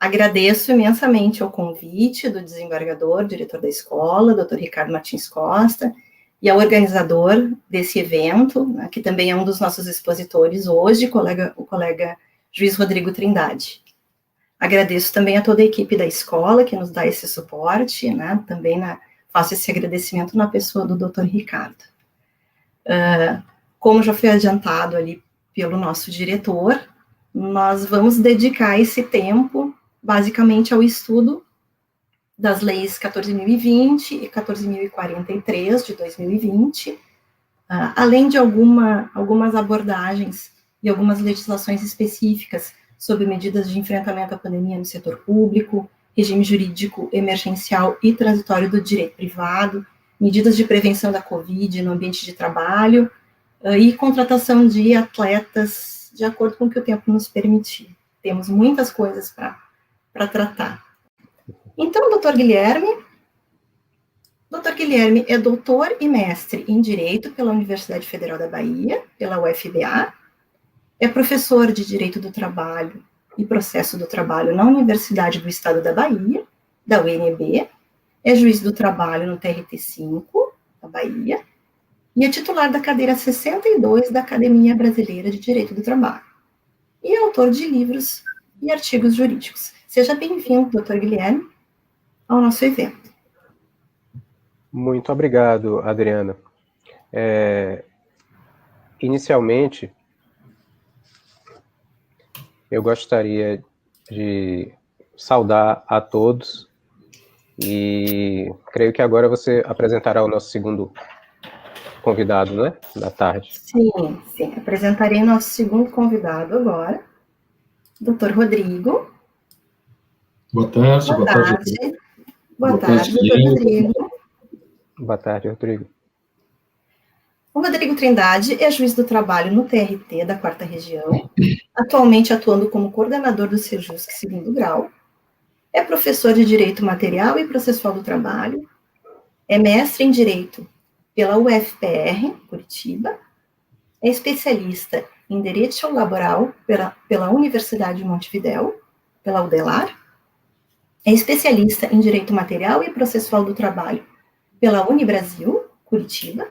Agradeço imensamente o convite do desembargador, diretor da escola, Dr. Ricardo Martins Costa, e ao organizador desse evento, né, que também é um dos nossos expositores hoje, o colega juiz Rodrigo Trindade. Agradeço também a toda a equipe da escola que nos dá esse suporte, né, também faço esse agradecimento na pessoa do Dr. Ricardo. Como já foi adiantado ali pelo nosso diretor, nós vamos dedicar esse tempo basicamente ao estudo das leis 14.020 e 14.043 de 2020, além de algumas abordagens e algumas legislações específicas sobre medidas de enfrentamento à pandemia no setor público, regime jurídico emergencial e transitório do direito privado, medidas de prevenção da Covid no ambiente de trabalho e contratação de atletas de acordo com o que o tempo nos permitir. Temos muitas coisas para tratar. Então, Dr. Guilherme é doutor e mestre em Direito pela Universidade Federal da Bahia, pela UFBA, é professor de Direito do Trabalho e Processo do Trabalho na Universidade do Estado da Bahia, da UNB, é juiz do trabalho no TRT5, da Bahia, e é titular da cadeira 62 da Academia Brasileira de Direito do Trabalho, e é autor de livros e artigos jurídicos. Seja bem-vindo, Dr. Guilherme, ao nosso evento. Muito obrigado, Adriana. Inicialmente, eu gostaria de saudar a todos e creio que agora você apresentará o nosso segundo convidado, né, da tarde. Sim, apresentarei nosso segundo convidado agora, Dr. Rodrigo. Boa tarde. Boa tarde, Dr. Rodrigo. Boa tarde, Rodrigo. O Rodrigo Trindade é juiz do trabalho no TRT da 4ª Região, atualmente atuando como coordenador do Sejusc 2º grau, é professor de Direito Material e Processual do Trabalho, é mestre em Direito pela UFPR, Curitiba, é especialista em Direito Laboral pela Universidade de Montevidéu, pela UDELAR, é especialista em Direito Material e Processual do Trabalho pela Unibrasil, Curitiba,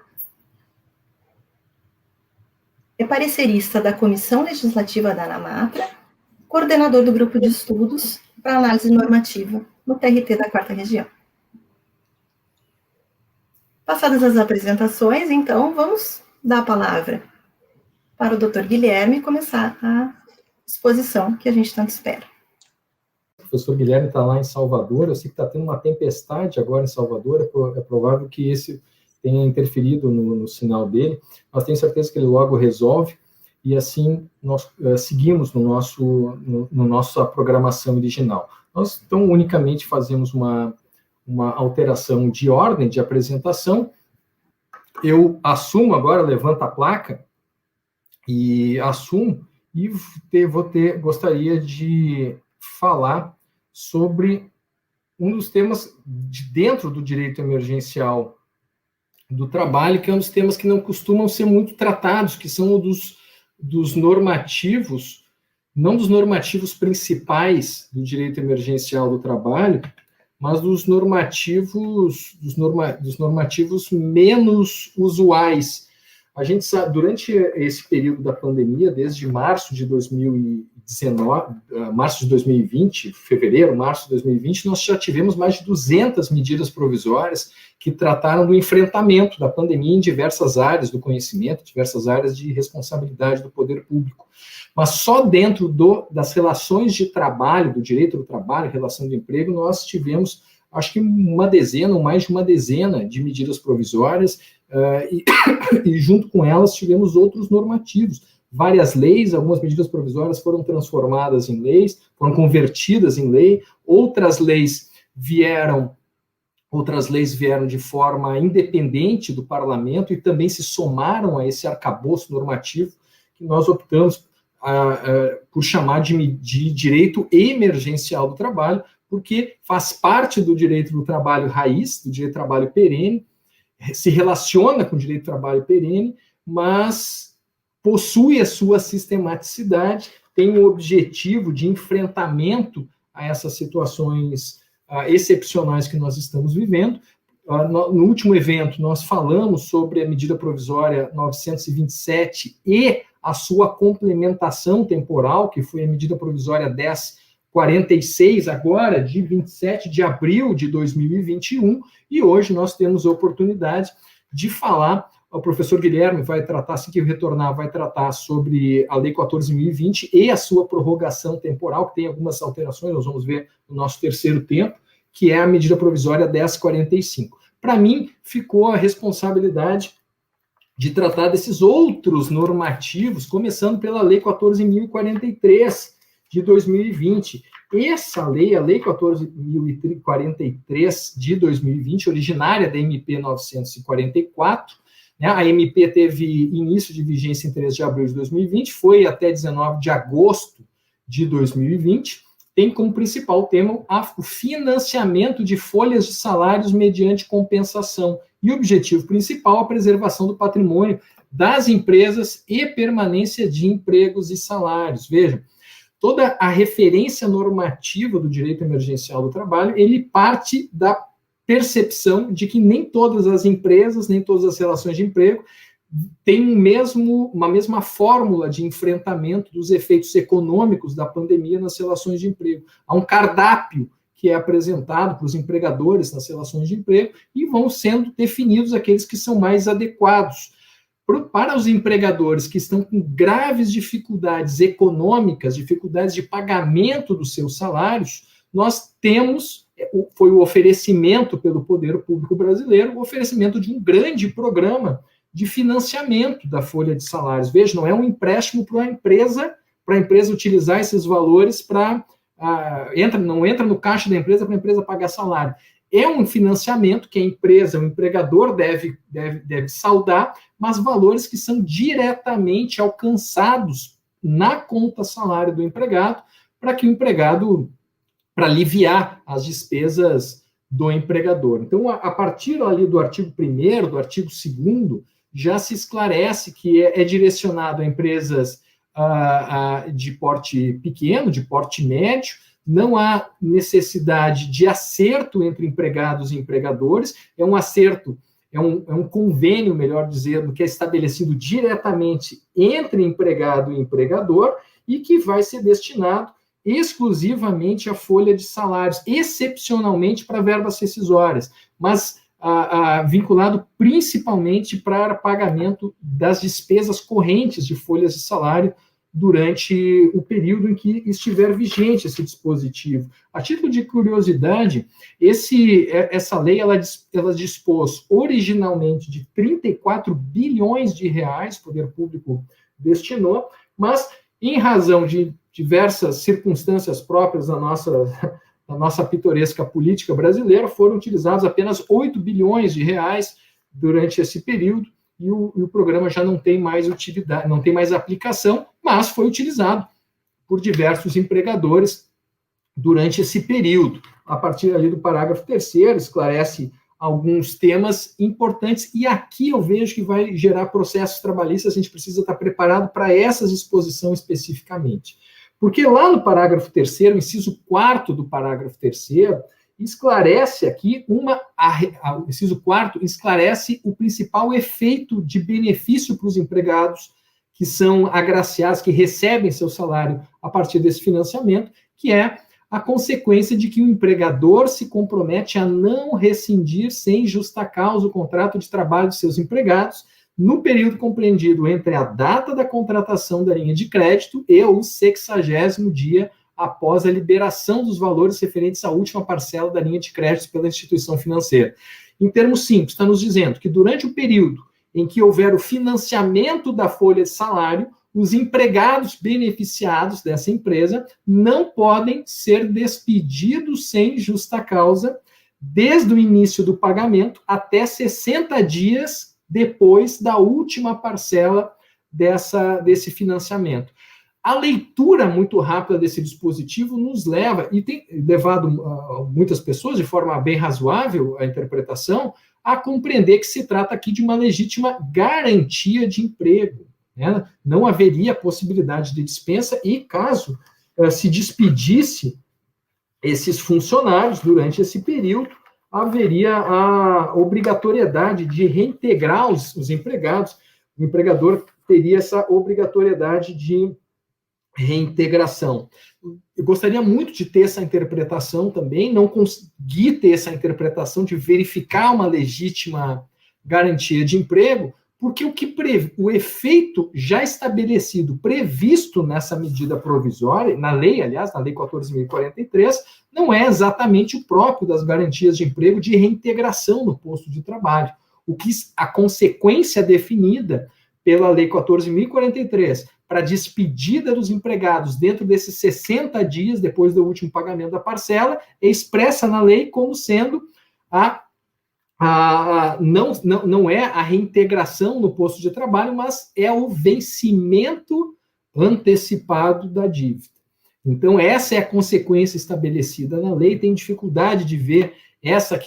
é parecerista da Comissão Legislativa da ANAMATRA, coordenador do Grupo de Estudos para Análise Normativa no TRT da 4ª Região. Passadas as apresentações, então, vamos dar a palavra para o Dr. Guilherme e começar a exposição que a gente tanto espera. O professor Guilherme está lá em Salvador, eu sei que está tendo uma tempestade agora em Salvador, é provável que esse tenha interferido no sinal dele, mas tenho certeza que ele logo resolve, e assim nós seguimos no nossa programação original. Nós, então, unicamente fazemos uma alteração de ordem de apresentação. Eu assumo agora, levanto a placa, e assumo, e gostaria de falar sobre um dos temas de dentro do direito emergencial do trabalho, que é um dos temas que não costumam ser muito tratados, que são dos normativos, não dos normativos principais do direito emergencial do trabalho, mas dos normativos menos usuais. A gente sabe, durante esse período da pandemia, desde março de 2020, março de 2020, nós já tivemos mais de 200 medidas provisórias que trataram do enfrentamento da pandemia em diversas áreas do conhecimento, diversas áreas de responsabilidade do poder público. Mas só dentro das relações de trabalho, do direito do trabalho, relação de emprego, nós tivemos, acho que uma dezena ou mais de uma dezena de medidas provisórias, e junto com elas tivemos outros normativos, várias leis, algumas medidas provisórias foram transformadas em leis, foram convertidas em lei, outras leis vieram de forma independente do parlamento e também se somaram a esse arcabouço normativo que nós optamos por chamar de direito emergencial do trabalho, porque faz parte do direito do trabalho raiz, do direito do trabalho perene, se relaciona com o direito do trabalho perene, mas possui a sua sistematicidade, tem o objetivo de enfrentamento a essas situações excepcionais que nós estamos vivendo. No último evento, nós falamos sobre a medida provisória 927 e a sua complementação temporal, que foi a medida provisória 1046, agora, de 27 de abril de 2021, e hoje nós temos a oportunidade de falar. O professor Guilherme vai tratar, assim que retornar, vai tratar sobre a Lei 14.020 e a sua prorrogação temporal, que tem algumas alterações, nós vamos ver no nosso terceiro tempo, que é a medida provisória 1045. Para mim, ficou a responsabilidade de tratar desses outros normativos, começando pela Lei 14.043 de 2020. Essa lei, a Lei 14.043 de 2020, originária da MP 944, né, a MP teve início de vigência em 3 de abril de 2020, foi até 19 de agosto de 2020, tem como principal tema o financiamento de folhas de salários mediante compensação. E o objetivo principal, a preservação do patrimônio das empresas e permanência de empregos e salários. Vejam, toda a referência normativa do direito emergencial do trabalho, ele parte da percepção de que nem todas as empresas, nem todas as relações de emprego têm uma mesma fórmula de enfrentamento dos efeitos econômicos da pandemia nas relações de emprego. Há um cardápio que é apresentado para os empregadores nas relações de emprego e vão sendo definidos aqueles que são mais adequados. Para os empregadores que estão com graves dificuldades econômicas, dificuldades de pagamento dos seus salários, nós temos, foi o oferecimento pelo Poder Público Brasileiro, o oferecimento de um grande programa de financiamento da folha de salários. Veja, não é um empréstimo para a empresa utilizar esses valores para... não entra no caixa da empresa para a empresa pagar salário. É um financiamento que a empresa, o empregador deve saldar, mas valores que são diretamente alcançados na conta salário do empregado, para que o empregado, para aliviar as despesas do empregador. Então, a partir ali do artigo 1º, do artigo 2º, já se esclarece que é direcionado a empresas de porte pequeno, de porte médio. Não há necessidade de acerto entre empregados e empregadores, é um acerto, é um convênio, melhor dizendo, que é estabelecido diretamente entre empregado e empregador e que vai ser destinado exclusivamente à folha de salários, excepcionalmente para verbas rescisórias, mas vinculado principalmente para pagamento das despesas correntes de folhas de salário durante o período em que estiver vigente esse dispositivo. A título de curiosidade, essa lei ela dispôs originalmente de 34 bilhões de reais, o poder público destinou, mas em razão de diversas circunstâncias próprias da nossa pitoresca política brasileira, foram utilizados apenas 8 bilhões de reais durante esse período, e o programa já não tem mais utilidade, não tem mais aplicação, mas foi utilizado por diversos empregadores durante esse período. A partir ali do parágrafo 3º, esclarece alguns temas importantes, e aqui eu vejo que vai gerar processos trabalhistas, a gente precisa estar preparado para essa disposição especificamente. Porque lá no parágrafo 3º, inciso 4º do parágrafo 3º, esclarece aqui o inciso 4º esclarece o principal efeito de benefício para os empregados que são agraciados, que recebem seu salário a partir desse financiamento, que é a consequência de que o empregador se compromete a não rescindir sem justa causa o contrato de trabalho de seus empregados no período compreendido entre a data da contratação da linha de crédito e o 60º dia após a liberação dos valores referentes à última parcela da linha de crédito pela instituição financeira. Em termos simples, está nos dizendo que durante o período em que houver o financiamento da folha de salário, os empregados beneficiados dessa empresa não podem ser despedidos sem justa causa, desde o início do pagamento até 60 dias depois da última parcela desse financiamento. A leitura muito rápida desse dispositivo nos leva, e tem levado muitas pessoas, de forma bem razoável, a interpretação, a compreender que se trata aqui de uma legítima garantia de emprego. Né? Não haveria possibilidade de dispensa e, caso se despedisse esses funcionários, durante esse período, haveria a obrigatoriedade de reintegrar os empregados, o empregador teria essa obrigatoriedade de reintegração. Eu gostaria muito de ter essa interpretação também, não consegui ter essa interpretação de verificar uma legítima garantia de emprego, porque o efeito já estabelecido, previsto nessa medida provisória, na lei, aliás, na Lei 14.043, não é exatamente o próprio das garantias de emprego de reintegração no posto de trabalho. A consequência definida pela Lei 14.043 para despedida dos empregados dentro desses 60 dias depois do último pagamento da parcela é expressa na lei como sendo não é a reintegração no posto de trabalho, mas é o vencimento antecipado da dívida. Então, essa é a consequência estabelecida na lei. Tem dificuldade de ver essa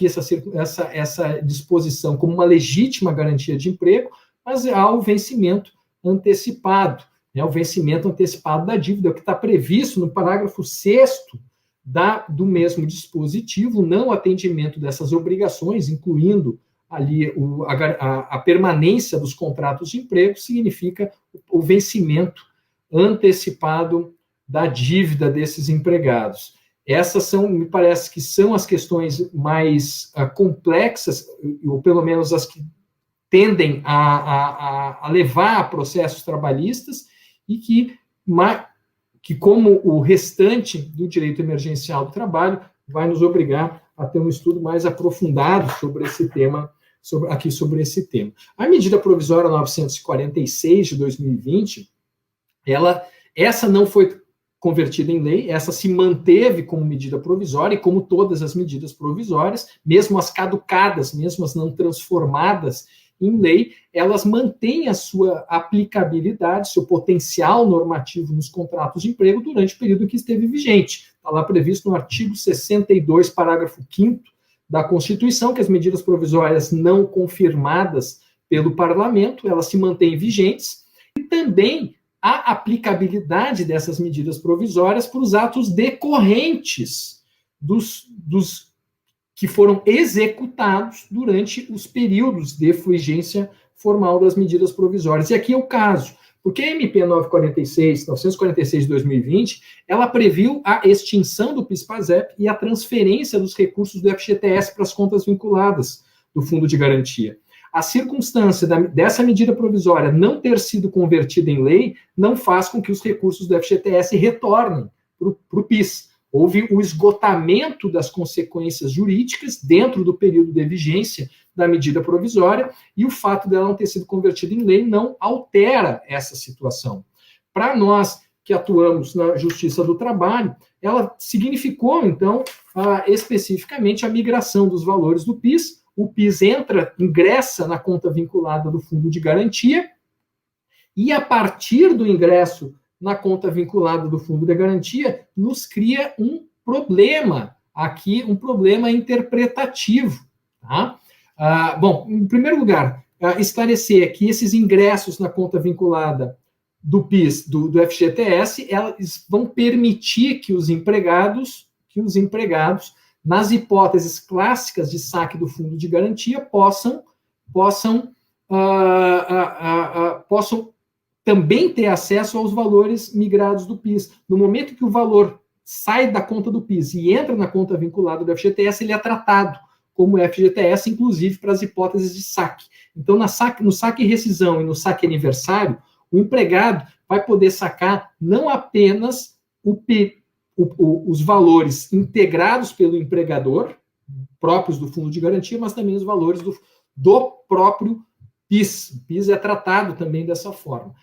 disposição como uma legítima garantia de emprego, mas há o vencimento antecipado, o vencimento antecipado da dívida, o que está previsto no parágrafo 6º do mesmo dispositivo, não atendimento dessas obrigações, incluindo ali a permanência dos contratos de emprego, significa o vencimento antecipado da dívida desses empregados. Essas me parece que são as questões mais complexas, ou pelo menos as que tendem a levar a processos trabalhistas, e que, como o restante do direito emergencial do trabalho, vai nos obrigar a ter um estudo mais aprofundado sobre esse tema, sobre esse tema. A medida provisória 946 de 2020, essa não foi convertida em lei, essa se manteve como medida provisória, e como todas as medidas provisórias, mesmo as caducadas, mesmo as não transformadas em lei, elas mantêm a sua aplicabilidade, seu potencial normativo nos contratos de emprego durante o período que esteve vigente. Está lá previsto no artigo 62, parágrafo 5º da Constituição, que as medidas provisórias não confirmadas pelo Parlamento, elas se mantêm vigentes, e também a aplicabilidade dessas medidas provisórias para os atos decorrentes dos que foram executados durante os períodos de vigência formal das medidas provisórias. E aqui é o caso, porque a MP 946 de 2020, ela previu a extinção do PIS/PASEP e a transferência dos recursos do FGTS para as contas vinculadas do Fundo de Garantia. A circunstância dessa medida provisória não ter sido convertida em lei não faz com que os recursos do FGTS retornem para o PIS. Houve o esgotamento das consequências jurídicas dentro do período de vigência da medida provisória, e o fato dela não ter sido convertida em lei não altera essa situação. Para nós que atuamos na Justiça do Trabalho, ela significou, então, especificamente a migração dos valores do PIS. O PIS ingressa na conta vinculada do Fundo de Garantia, e a partir do ingresso na conta vinculada do Fundo de Garantia, nos cria um problema aqui, um problema interpretativo. Tá? Bom, em primeiro lugar, esclarecer que esses ingressos na conta vinculada do PIS, do FGTS, elas vão permitir que os empregados, nas hipóteses clássicas de saque do Fundo de Garantia, possam também ter acesso aos valores migrados do PIS. No momento que o valor sai da conta do PIS e entra na conta vinculada do FGTS, ele é tratado como FGTS, inclusive para as hipóteses de saque. Então, no saque e rescisão e no saque aniversário, o empregado vai poder sacar não apenas os valores integrados pelo empregador, próprios do Fundo de Garantia, mas também os valores do próprio PIS. O PIS é tratado também dessa forma.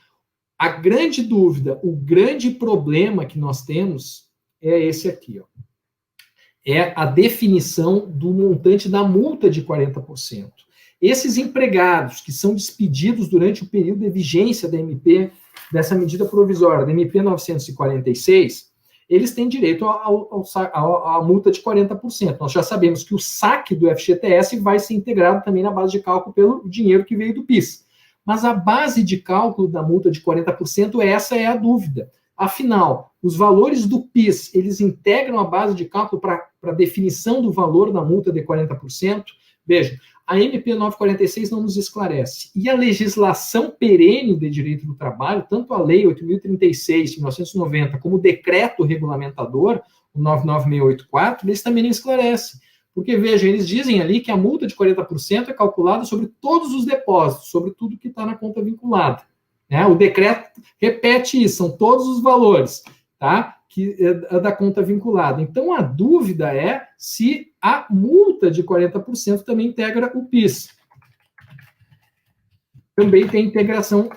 A grande dúvida, o grande problema que nós temos é esse aqui, ó. É a definição do montante da multa de 40%. Esses empregados que são despedidos durante o período de vigência da MP, dessa medida provisória, da MP 946, eles têm direito à multa de 40%. Nós já sabemos que o saque do FGTS vai ser integrado também na base de cálculo pelo dinheiro que veio do PIS. Mas a base de cálculo da multa de 40%, essa é a dúvida. Afinal, os valores do PIS, eles integram a base de cálculo para a definição do valor da multa de 40%? Veja, a MP 946 não nos esclarece. E a legislação perene de direito do trabalho, tanto a Lei 8.036, de 1990, como o decreto regulamentador, o 99684, eles também não esclarecem. Porque, veja, eles dizem ali que a multa de 40% é calculada sobre todos os depósitos, sobre tudo que está na conta vinculada. Né? O decreto repete isso, são todos os valores, tá? Que é da conta vinculada. Então, a dúvida é se a multa de 40% também integra o PIS. Também tem integração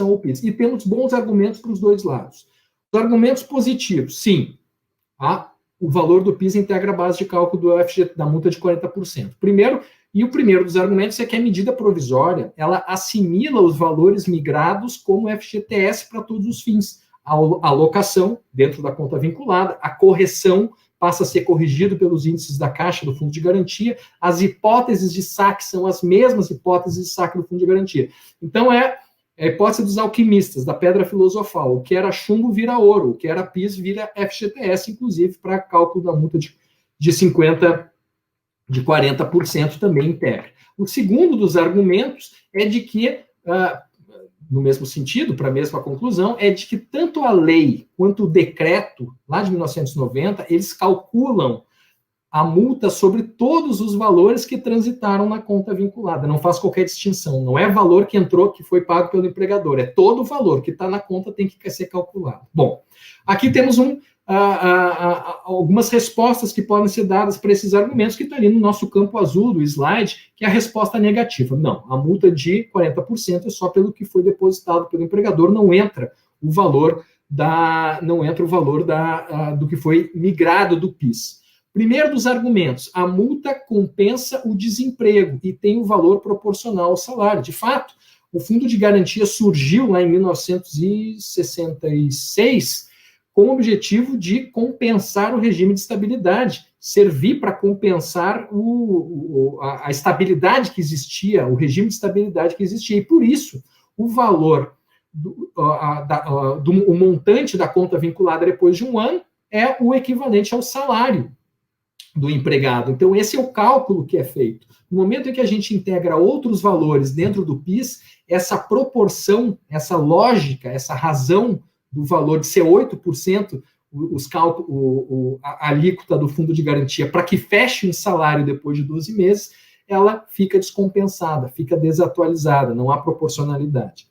ao PIS. E temos bons argumentos para os dois lados. Os argumentos positivos, sim, tá? O valor do PIS integra a base de cálculo do FG, da multa de 40%. O primeiro dos argumentos é que a medida provisória, ela assimila os valores migrados como FGTS para todos os fins. A alocação dentro da conta vinculada, a correção passa a ser corrigido pelos índices da Caixa do Fundo de Garantia, as hipóteses de saque são as mesmas hipóteses de saque do Fundo de Garantia. Então, é a hipótese dos alquimistas, da pedra filosofal. O que era chumbo vira ouro, o que era PIS vira FGTS, inclusive para cálculo da multa de 40% também integra. O segundo dos argumentos é de que, no mesmo sentido, para a mesma conclusão, é de que tanto a lei quanto o decreto, lá de 1990, eles calculam a multa sobre todos os valores que transitaram na conta vinculada. Não faz qualquer distinção. Não é valor que entrou, que foi pago pelo empregador. É todo o valor que está na conta tem que ser calculado. Bom, aqui temos algumas respostas que podem ser dadas para esses argumentos que estão ali no nosso campo azul do slide, que é a resposta negativa. Não, a multa de 40% é só pelo que foi depositado pelo empregador, não entra o valor do que foi migrado do PIS. Primeiro dos argumentos, a multa compensa o desemprego e tem o valor proporcional ao salário. De fato, o Fundo de Garantia surgiu lá em 1966 com o objetivo de compensar o regime de estabilidade, servir para compensar a estabilidade que existia, o regime de estabilidade que existia. E por isso, o valor, o montante da conta vinculada depois de um ano é o equivalente ao salário do empregado. Então, esse é o cálculo que é feito. No momento em que a gente integra outros valores dentro do PIS, essa proporção, essa lógica, essa razão do valor de ser 8%, a alíquota do fundo de garantia, para que feche um salário depois de 12 meses, ela fica descompensada, fica desatualizada, não há proporcionalidade.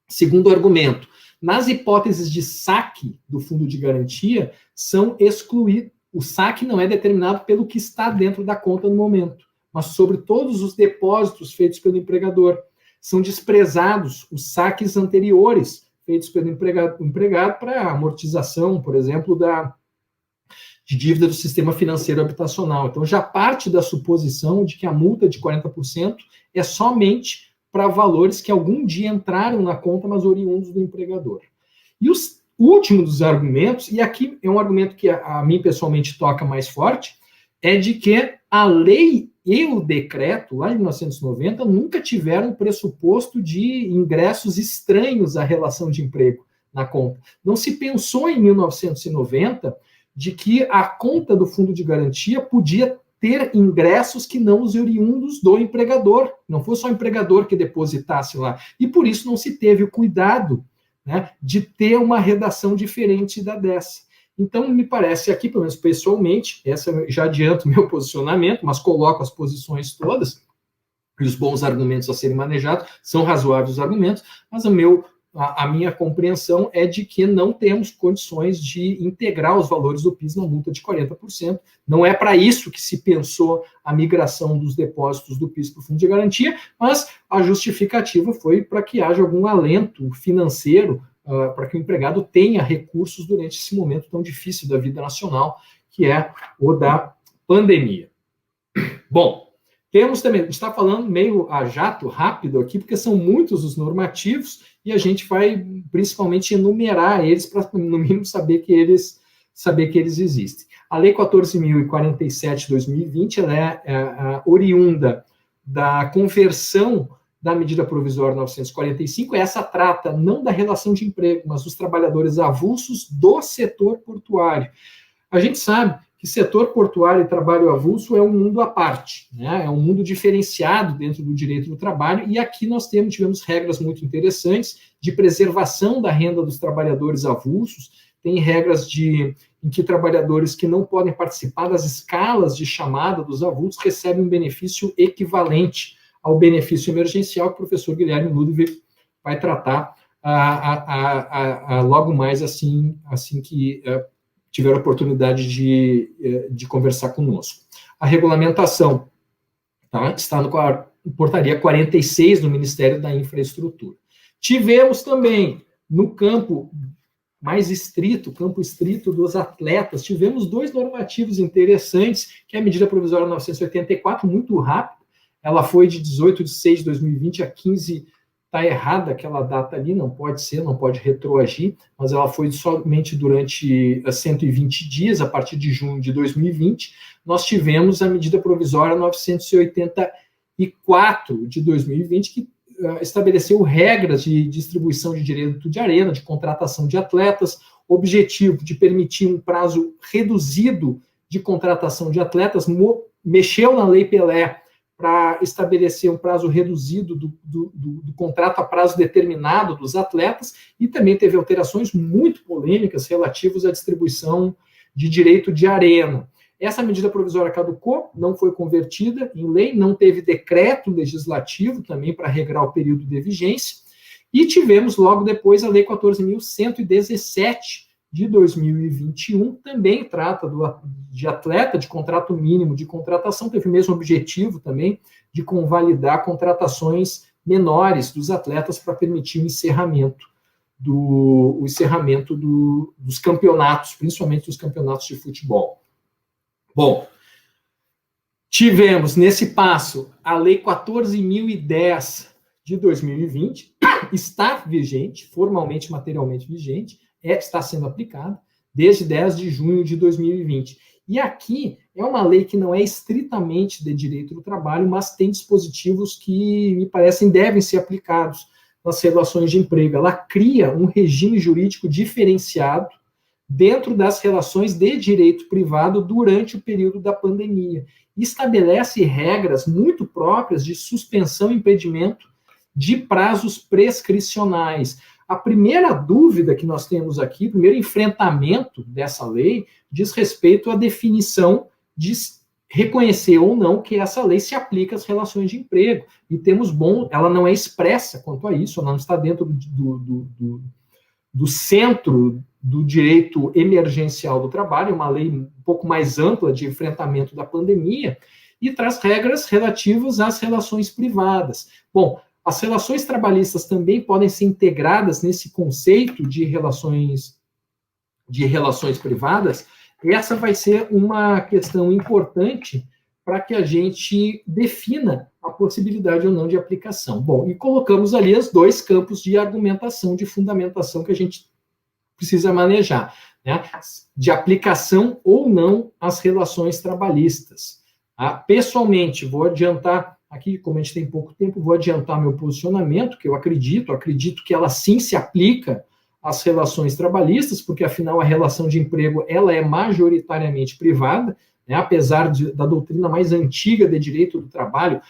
Segundo argumento, nas hipóteses de saque do fundo de garantia, são excluídos. O saque não é determinado pelo que está dentro da conta no momento, mas sobre todos os depósitos feitos pelo empregador. São desprezados os saques anteriores feitos pelo empregado para amortização, por exemplo, de dívida do sistema financeiro habitacional. Então, já parte da suposição de que a multa de 40% é somente para valores que algum dia entraram na conta, mas oriundos do empregador. E o último dos argumentos, e aqui é um argumento que a mim pessoalmente toca mais forte, é de que a lei e o decreto, lá em 1990, nunca tiveram pressuposto de ingressos estranhos à relação de emprego na conta. Não se pensou em 1990 de que a conta do fundo de garantia podia ter ingressos que não os oriundos do empregador. Não foi só o empregador que depositasse lá. E por isso não se teve o cuidado, né, de ter uma redação diferente da dessa. Então, me parece aqui, pelo menos pessoalmente, essa já adianto o meu posicionamento, mas coloco as posições todas, e os bons argumentos a serem manejados, são razoáveis os argumentos, mas a minha compreensão é de que não temos condições de integrar os valores do PIS na multa de 40%. Não é para isso que se pensou a migração dos depósitos do PIS para o Fundo de Garantia, mas a justificativa foi para que haja algum alento financeiro, para que o empregado tenha recursos durante esse momento tão difícil da vida nacional, que é o da pandemia. Bom, temos também, a gente está falando meio a jato rápido aqui, porque são muitos os normativos, e a gente vai principalmente enumerar eles para, no mínimo, saber que eles existem. A Lei 14.047 de 2020, ela é oriunda da conversão da medida provisória 945, essa trata não da relação de emprego, mas dos trabalhadores avulsos do setor portuário. A gente sabe que setor portuário e trabalho avulso é um mundo à parte, né? É um mundo diferenciado dentro do direito do trabalho, e aqui nós tivemos regras muito interessantes de preservação da renda dos trabalhadores avulsos, tem regras em que trabalhadores que não podem participar das escalas de chamada dos avulsos recebem um benefício equivalente ao benefício emergencial, que o professor Guilherme Ludwig vai tratar logo mais assim que tiver a oportunidade de conversar conosco. A regulamentação está no portaria 46 do Ministério da Infraestrutura. Tivemos também, no campo mais estrito, campo estrito dos atletas, tivemos 2 normativos interessantes, que é a medida provisória 984, muito rápido, ela foi de 18/6/2020 a 15, está errada aquela data ali, não pode retroagir, mas ela foi somente durante 120 dias, a partir de junho de 2020, nós tivemos a medida provisória 984 de 2020, que estabeleceu regras de distribuição de direito de arena, de contratação de atletas, objetivo de permitir um prazo reduzido de contratação de atletas, mexeu na Lei Pelé para estabelecer um prazo reduzido do contrato a prazo determinado dos atletas, e também teve alterações muito polêmicas relativas à distribuição de direito de arena. Essa medida provisória caducou, não foi convertida em lei, não teve decreto legislativo também para regrar o período de vigência, e tivemos logo depois a Lei 14.117 de 2021, também trata de atleta, de contrato mínimo de contratação, teve o mesmo objetivo também de convalidar contratações menores dos atletas para permitir o encerramento dos campeonatos, principalmente dos campeonatos de futebol. Bom, tivemos nesse passo a Lei 14.010 de 2020, está vigente, formalmente, materialmente vigente, está sendo aplicada desde 10 de junho de 2020. E aqui é uma lei que não é estritamente de direito do trabalho, mas tem dispositivos que, me parecem, devem ser aplicados nas relações de emprego. Ela cria um regime jurídico diferenciado dentro das relações de direito privado durante o período da pandemia. Estabelece regras muito próprias de suspensão e impedimento de prazos prescricionais. A primeira dúvida que nós temos aqui, o primeiro enfrentamento dessa lei, diz respeito à definição de reconhecer ou não que essa lei se aplica às relações de emprego. E ela não é expressa quanto a isso, ela não está dentro do centro do direito emergencial do trabalho, é uma lei um pouco mais ampla de enfrentamento da pandemia, e traz regras relativas às relações privadas. Bom, as relações trabalhistas também podem ser integradas nesse conceito de relações privadas. Essa vai ser uma questão importante para que a gente defina a possibilidade ou não de aplicação. Bom, e colocamos ali os 2 campos de argumentação, de fundamentação que a gente precisa manejar, né? De aplicação ou não às relações trabalhistas. Pessoalmente, vou adiantar aqui, como a gente tem pouco tempo, vou adiantar meu posicionamento, que eu acredito que ela sim se aplica às relações trabalhistas, porque afinal a relação de emprego ela é majoritariamente privada, né, apesar da doutrina mais antiga de direito do trabalho,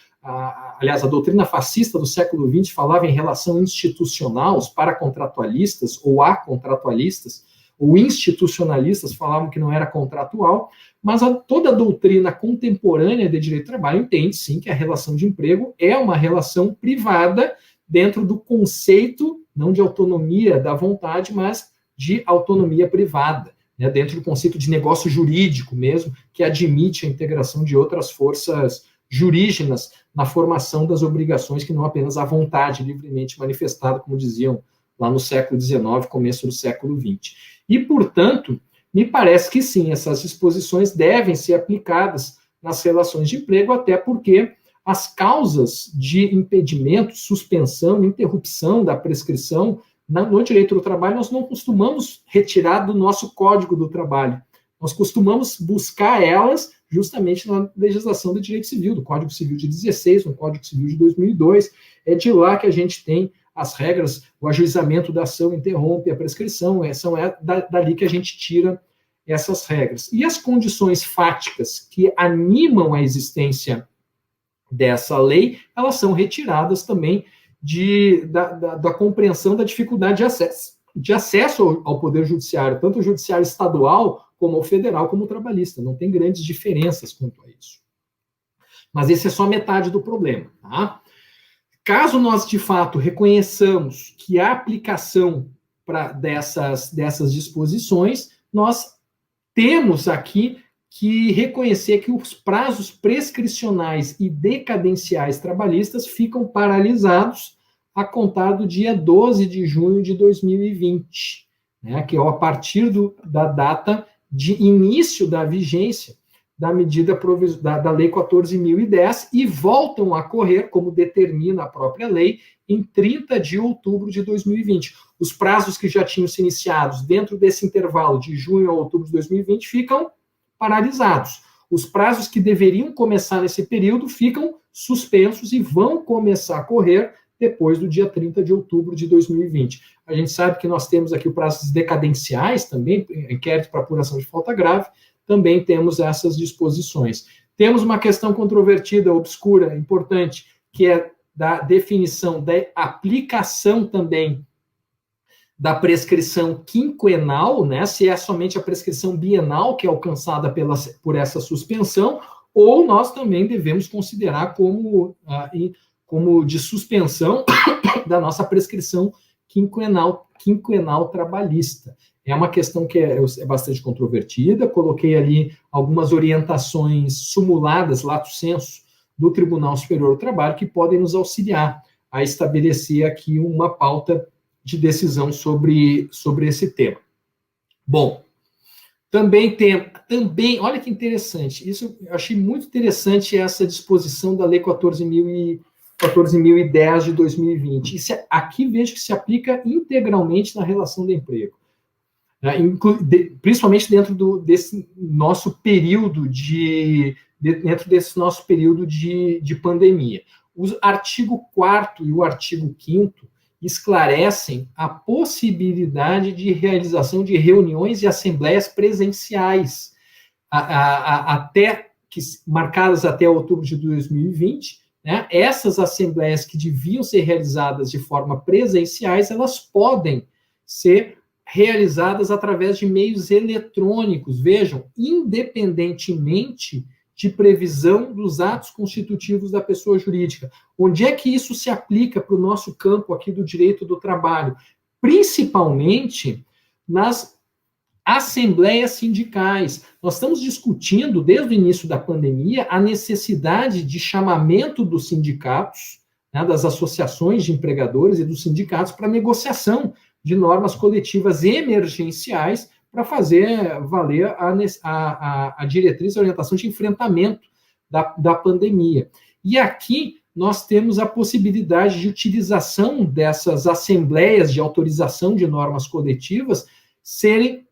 aliás, a doutrina fascista do século XX falava em relação institucional, os paracontratualistas ou acontratualistas, ou institucionalistas falavam que não era contratual, mas toda a doutrina contemporânea de direito do trabalho entende, sim, que a relação de emprego é uma relação privada dentro do conceito, não de autonomia da vontade, mas de autonomia privada, né, dentro do conceito de negócio jurídico mesmo, que admite a integração de outras forças jurígenas na formação das obrigações, que não apenas a vontade livremente manifestada, como diziam lá no século XIX, começo do século XX. E, portanto, me parece que sim, essas disposições devem ser aplicadas nas relações de emprego, até porque as causas de impedimento, suspensão, interrupção da prescrição no direito do trabalho, nós não costumamos retirar do nosso Código do Trabalho. Nós costumamos buscar elas justamente na legislação do direito civil, do Código Civil de 16, no Código Civil de 2002. É de lá que a gente tem as regras, o ajuizamento da ação interrompe a prescrição, dali que a gente tira essas regras. E as condições fáticas que animam a existência dessa lei, elas são retiradas também da compreensão da dificuldade de acesso ao Poder Judiciário, tanto o judiciário estadual, como o federal, como o trabalhista. Não tem grandes diferenças quanto a isso. Mas esse é só metade do problema, tá? Caso nós, de fato, reconheçamos que a aplicação dessas disposições, nós temos aqui que reconhecer que os prazos prescricionais e decadenciais trabalhistas ficam paralisados a contar do dia 12 de junho de 2020, né, que é a partir da data de início da vigência da medida da Lei 14.010 e voltam a correr, como determina a própria lei, em 30 de outubro de 2020. Os prazos que já tinham se iniciados dentro desse intervalo de junho a outubro de 2020 ficam paralisados. Os prazos que deveriam começar nesse período ficam suspensos e vão começar a correr depois do dia 30 de outubro de 2020. A gente sabe que nós temos aqui os prazos decadenciais também, inquérito para apuração de falta grave, também temos essas disposições. Temos uma questão controvertida, obscura, importante, que é da definição da aplicação também da prescrição quinquenal, né, se é somente a prescrição bienal que é alcançada por essa suspensão, ou nós também devemos considerar como de suspensão da nossa prescrição quinquenal trabalhista. É uma questão que é bastante controvertida, coloquei ali algumas orientações sumuladas, lato sensu, do Tribunal Superior do Trabalho, que podem nos auxiliar a estabelecer aqui uma pauta de decisão sobre esse tema. Bom, também, olha que interessante, isso eu achei muito interessante essa disposição da Lei 14.010 de 2020. Aqui vejo que se aplica integralmente na relação de emprego, né, principalmente dentro desse nosso período de pandemia. O artigo 4º e o artigo 5º esclarecem a possibilidade de realização de reuniões e assembleias presenciais, marcadas até outubro de 2020, né? Essas assembleias que deviam ser realizadas de forma presenciais, elas podem ser realizadas através de meios eletrônicos, vejam, independentemente de previsão dos atos constitutivos da pessoa jurídica. Onde é que isso se aplica para o nosso campo aqui do direito do trabalho? Principalmente nas assembleias sindicais. Nós estamos discutindo, desde o início da pandemia, a necessidade de chamamento dos sindicatos, né, das associações de empregadores e dos sindicatos para negociação de normas coletivas emergenciais para fazer valer a diretriz, a orientação de enfrentamento da pandemia. E aqui nós temos a possibilidade de utilização dessas assembleias de autorização de normas coletivas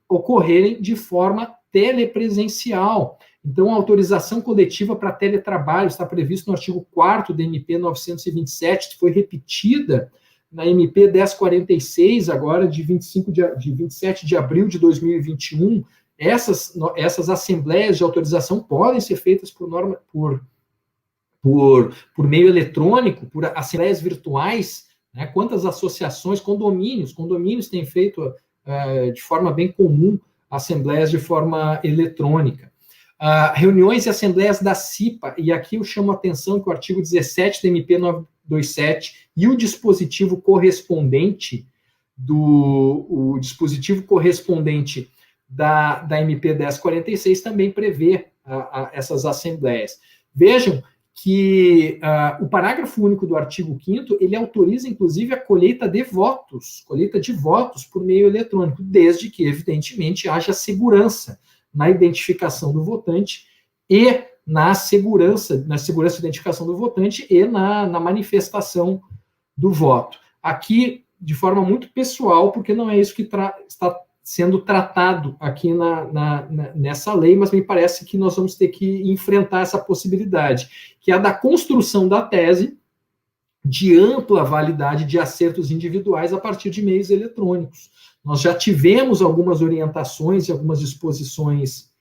ocorrerem de forma telepresencial. Então, a autorização coletiva para teletrabalho está previsto no artigo 4º da MP 927, que foi repetida na MP 1046, agora de 27 de abril de 2021, essas assembleias de autorização podem ser feitas por meio eletrônico, por assembleias virtuais, né? Quantas associações, condomínios têm feito de forma bem comum assembleias de forma eletrônica. Reuniões e assembleias da CIPA, e aqui eu chamo a atenção que o artigo 17 da MP 927 e o dispositivo correspondente da MP 1046 também prevê essas assembleias. Vejam que o parágrafo único do artigo 5º, ele autoriza, inclusive, a colheita de votos por meio eletrônico, desde que, evidentemente, haja segurança na identificação do votante e na segurança de identificação do votante e na manifestação do voto. Aqui, de forma muito pessoal, porque não é isso que está sendo tratado aqui nessa lei, mas me parece que nós vamos ter que enfrentar essa possibilidade, que é a da construção da tese de ampla validade de acertos individuais a partir de meios eletrônicos. Nós já tivemos algumas orientações e algumas disposições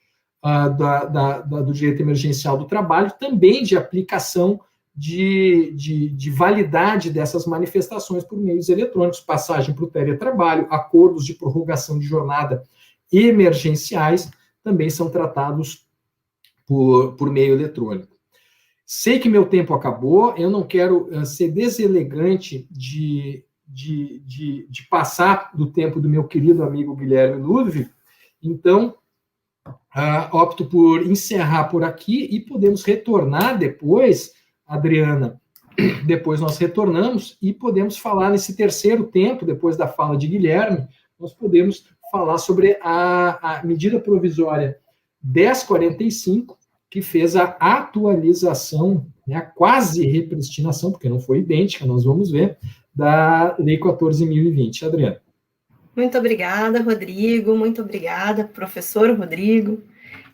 do direito emergencial do trabalho, também de aplicação de validade dessas manifestações por meios eletrônicos, passagem para o teletrabalho, acordos de prorrogação de jornada emergenciais, também são tratados por meio eletrônico. Sei que meu tempo acabou, eu não quero ser deselegante de passar do tempo do meu querido amigo Guilherme Ludwig, então opto por encerrar por aqui e podemos retornar depois, Adriana, depois nós retornamos e podemos falar nesse terceiro tempo, depois da fala de Guilherme, nós podemos falar sobre a medida provisória 1045, que fez a atualização, né, a quase repristinação, porque não foi idêntica, nós vamos ver, da Lei 14.020. Adriana. Muito obrigada, Rodrigo. Muito obrigada, professor Rodrigo.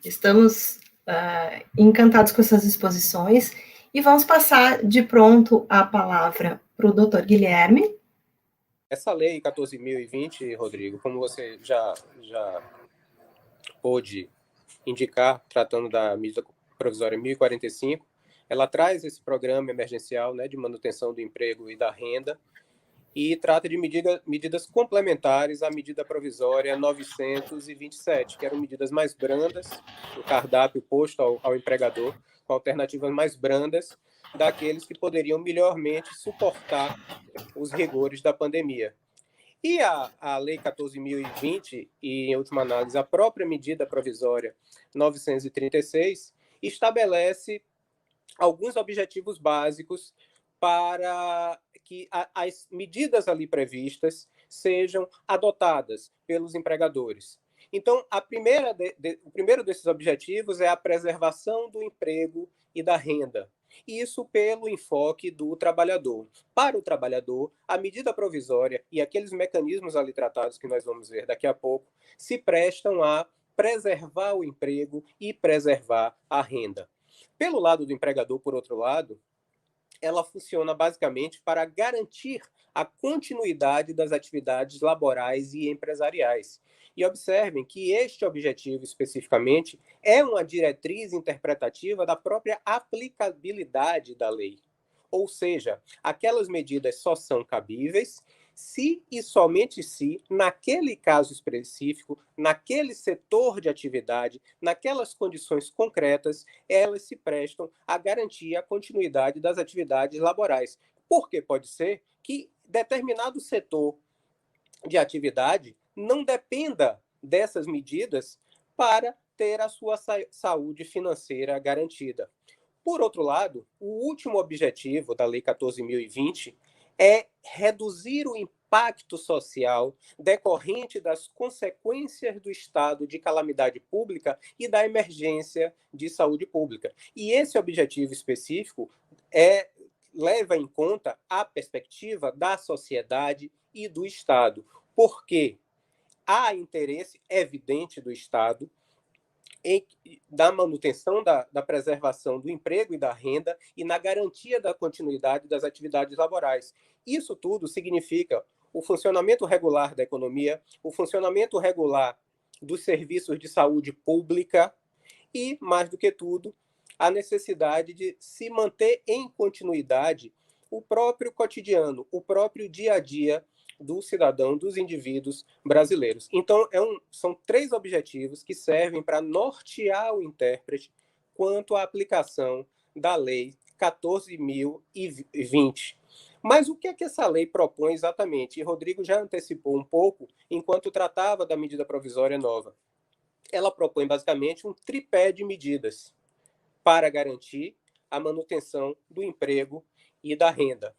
Estamos encantados com essas exposições e vamos passar de pronto a palavra para o doutor Guilherme. Essa lei 14.020, Rodrigo, como você já pôde indicar, tratando da medida provisória 1045, ela traz esse programa emergencial, né, de manutenção do emprego e da renda e trata de medidas complementares à medida provisória 927, que eram medidas mais brandas, o cardápio posto ao empregador, com alternativas mais brandas daqueles que poderiam melhormente suportar os rigores da pandemia. E a Lei 14.020, e, em última análise, a própria medida provisória 936, estabelece alguns objetivos básicos para que as medidas ali previstas sejam adotadas pelos empregadores. Então, o primeiro desses objetivos é a preservação do emprego e da renda. Isso pelo enfoque do trabalhador. Para o trabalhador, a medida provisória e aqueles mecanismos ali tratados que nós vamos ver daqui a pouco se prestam a preservar o emprego e preservar a renda. Pelo lado do empregador, por outro lado, ela funciona basicamente para garantir a continuidade das atividades laborais e empresariais. E observem que este objetivo, especificamente, é uma diretriz interpretativa da própria aplicabilidade da lei. Ou seja, aquelas medidas só são cabíveis se e somente se, naquele caso específico, naquele setor de atividade, naquelas condições concretas, elas se prestam a garantir a continuidade das atividades laborais. Porque pode ser que determinado setor de atividade não dependa dessas medidas para ter a sua saúde financeira garantida. Por outro lado, o último objetivo da Lei 14.020 é reduzir o impacto social decorrente das consequências do estado de calamidade pública e da emergência de saúde pública. E esse objetivo específico leva em conta a perspectiva da sociedade e do Estado, porque há interesse evidente do Estado da manutenção da preservação do emprego e da renda e na garantia da continuidade das atividades laborais. Isso tudo significa o funcionamento regular da economia, o funcionamento regular dos serviços de saúde pública e, mais do que tudo, a necessidade de se manter em continuidade o próprio cotidiano, o próprio dia a dia do cidadão, dos indivíduos brasileiros. Então, são três objetivos que servem para nortear o intérprete quanto à aplicação da Lei 14.020. Mas o que é que essa lei propõe exatamente? E Rodrigo já antecipou um pouco enquanto tratava da medida provisória nova. Ela propõe basicamente um tripé de medidas para garantir a manutenção do emprego e da renda.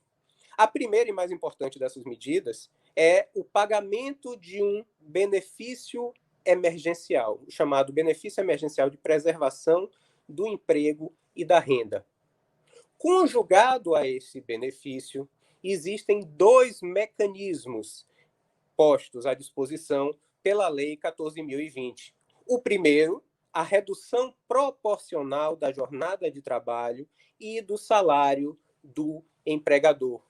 A primeira e mais importante dessas medidas é o pagamento de um benefício emergencial, chamado benefício emergencial de preservação do emprego e da renda. Conjugado a esse benefício, existem dois mecanismos postos à disposição pela Lei 14.020. O primeiro, a redução proporcional da jornada de trabalho e do salário do empregador.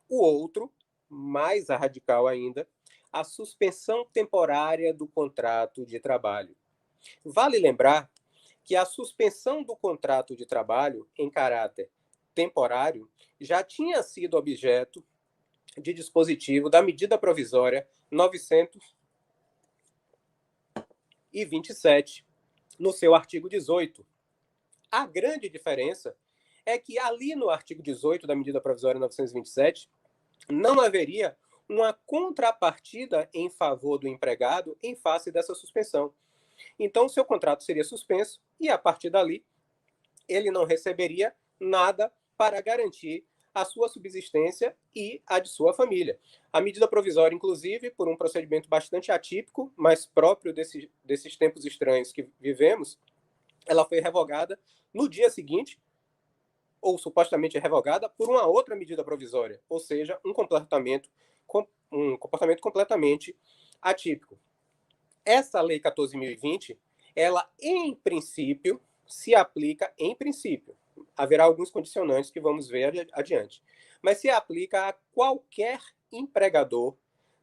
O outro, mais radical ainda, a suspensão temporária do contrato de trabalho. Vale lembrar que a suspensão do contrato de trabalho em caráter temporário já tinha sido objeto de dispositivo da medida provisória 927, no seu artigo 18. A grande diferença é que ali no artigo 18 da medida provisória 927 não haveria uma contrapartida em favor do empregado em face dessa suspensão. Então, seu contrato seria suspenso e, a partir dali, ele não receberia nada para garantir a sua subsistência e a de sua família. A medida provisória, inclusive, por um procedimento bastante atípico, mas próprio desses tempos estranhos que vivemos, ela foi revogada no dia seguinte, ou supostamente revogada, por uma outra medida provisória, ou seja, um comportamento completamente atípico. Essa Lei 14.020, ela, em princípio, se aplica em princípio. Haverá alguns condicionantes que vamos ver adiante. Mas se aplica a qualquer empregador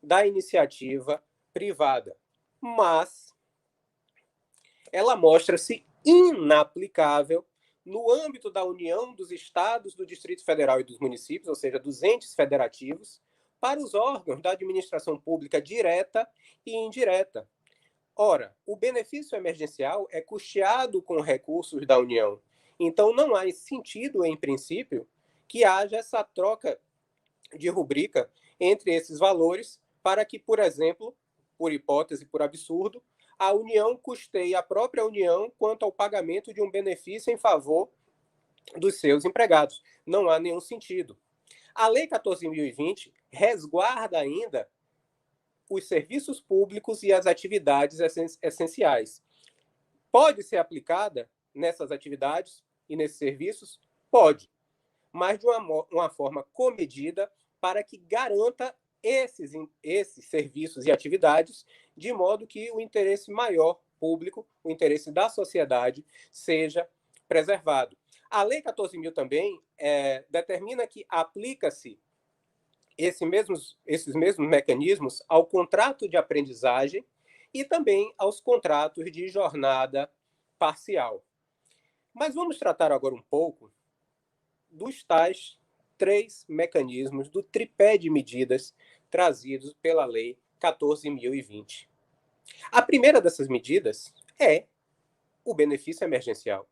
da iniciativa privada. Mas ela mostra-se inaplicável no âmbito da União dos Estados, do Distrito Federal e dos municípios, ou seja, dos entes federativos, para os órgãos da administração pública direta e indireta. Ora, o benefício emergencial é custeado com recursos da União. Então, não há sentido, em princípio, que haja essa troca de rubrica entre esses valores para que, por exemplo, por hipótese, por absurdo, a União custeie a própria União quanto ao pagamento de um benefício em favor dos seus empregados. Não há nenhum sentido. A Lei 14.020 resguarda ainda os serviços públicos e as atividades essenciais. Pode ser aplicada nessas atividades e nesses serviços? Pode, mas de uma forma comedida para que garanta esses serviços e atividades de modo que o interesse maior público, o interesse da sociedade, seja preservado. A Lei 14.000 também determina que aplica-se esses mesmos mecanismos ao contrato de aprendizagem e também aos contratos de jornada parcial. Mas vamos tratar agora um pouco dos tais 3 mecanismos do tripé de medidas trazidos pela Lei 14.020. A primeira dessas medidas é o benefício emergencial.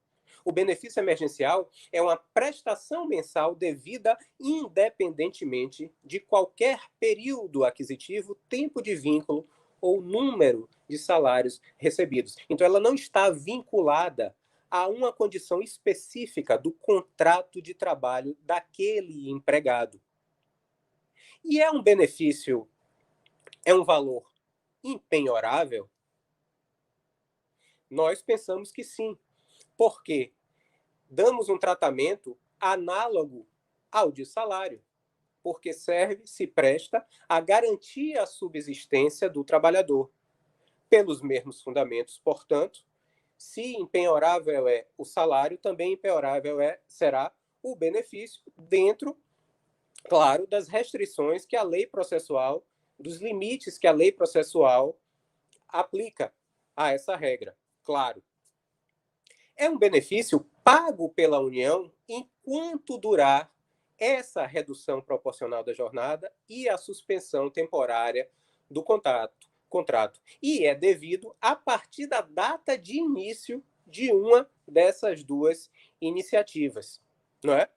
O benefício emergencial é uma prestação mensal devida independentemente de qualquer período aquisitivo, tempo de vínculo ou número de salários recebidos. Então, ela não está vinculada a uma condição específica do contrato de trabalho daquele empregado. E é um benefício, é um valor impenhorável? Nós pensamos que sim, porque damos um tratamento análogo ao de salário, porque se presta a garantir a subsistência do trabalhador. Pelos mesmos fundamentos, portanto, se impenhorável é o salário, também impenhorável será o benefício, dentro, claro, das restrições que a lei processual, dos limites que a lei processual aplica a essa regra, claro. É um benefício pago pela União enquanto durar essa redução proporcional da jornada e a suspensão temporária do contrato. E é devido a partir da data de início de uma dessas duas iniciativas, não é?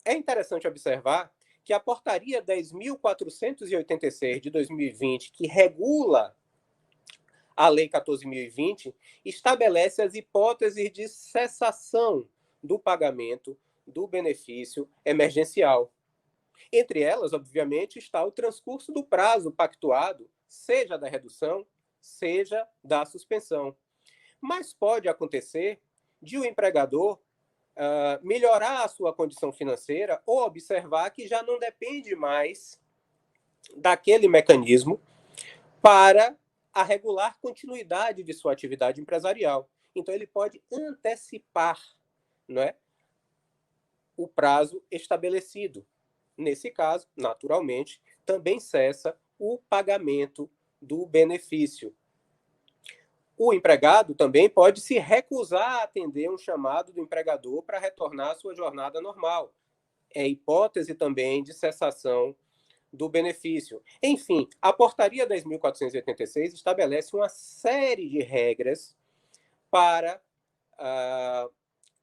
É interessante observar que a Portaria 10.486 de 2020, que regula a Lei 14.020, estabelece as hipóteses de cessação do pagamento do benefício emergencial. Entre elas, obviamente, está o transcurso do prazo pactuado, seja da redução, seja da suspensão. Mas pode acontecer de o empregador melhorar a sua condição financeira ou observar que já não depende mais daquele mecanismo para a regular continuidade de sua atividade empresarial. Então, ele pode antecipar, não é, o prazo estabelecido. Nesse caso, naturalmente, também cessa o pagamento do benefício. O empregado também pode se recusar a atender um chamado do empregador para retornar à sua jornada normal. É hipótese também de cessação do benefício. Enfim, a Portaria 10.486 estabelece uma série de regras para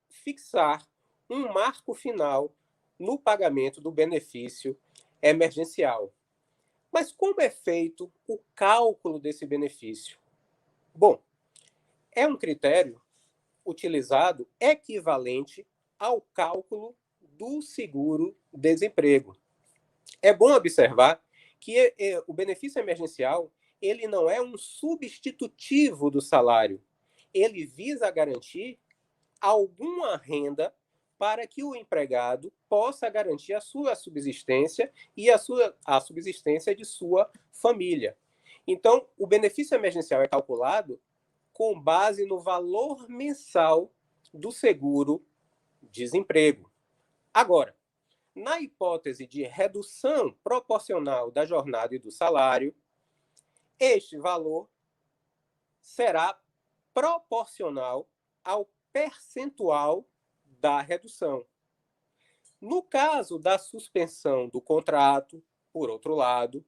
fixar um marco final no pagamento do benefício emergencial. Mas como é feito o cálculo desse benefício? Bom, é um critério utilizado equivalente ao cálculo do seguro-desemprego. É bom observar que o benefício emergencial ele não é um substitutivo do salário. Ele visa garantir alguma renda para que o empregado possa garantir a sua subsistência e a subsistência de sua família. Então, o benefício emergencial é calculado com base no valor mensal do seguro-desemprego. Agora, na hipótese de redução proporcional da jornada e do salário, este valor será proporcional ao percentual da redução. No caso da suspensão do contrato, por outro lado,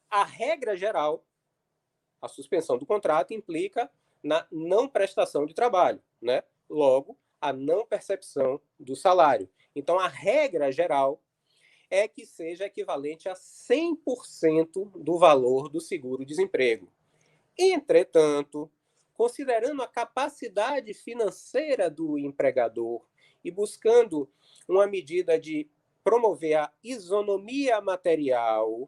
a regra geral, a suspensão do contrato implica na não prestação de trabalho, né? Logo, a não percepção do salário. Então, a regra geral é que seja equivalente a 100% do valor do seguro-desemprego. Entretanto, considerando a capacidade financeira do empregador e buscando uma medida de promover a isonomia material,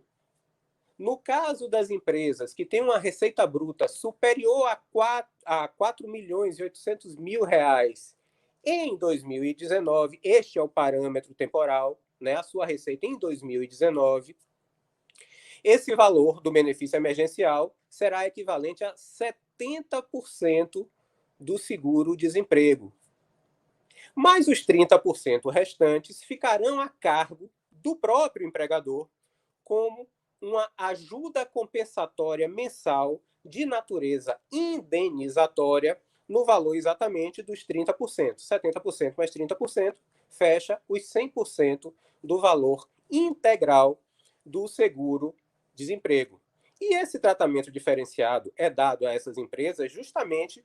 no caso das empresas que têm uma receita bruta superior a 4.800.000 reais em 2019, este é o parâmetro temporal, né, a sua receita em 2019, esse valor do benefício emergencial será equivalente a 70% do seguro-desemprego. Mas os 30% restantes ficarão a cargo do próprio empregador como uma ajuda compensatória mensal de natureza indenizatória no valor exatamente dos 30%. 70% mais 30% fecha os 100% do valor integral do seguro-desemprego. E esse tratamento diferenciado é dado a essas empresas justamente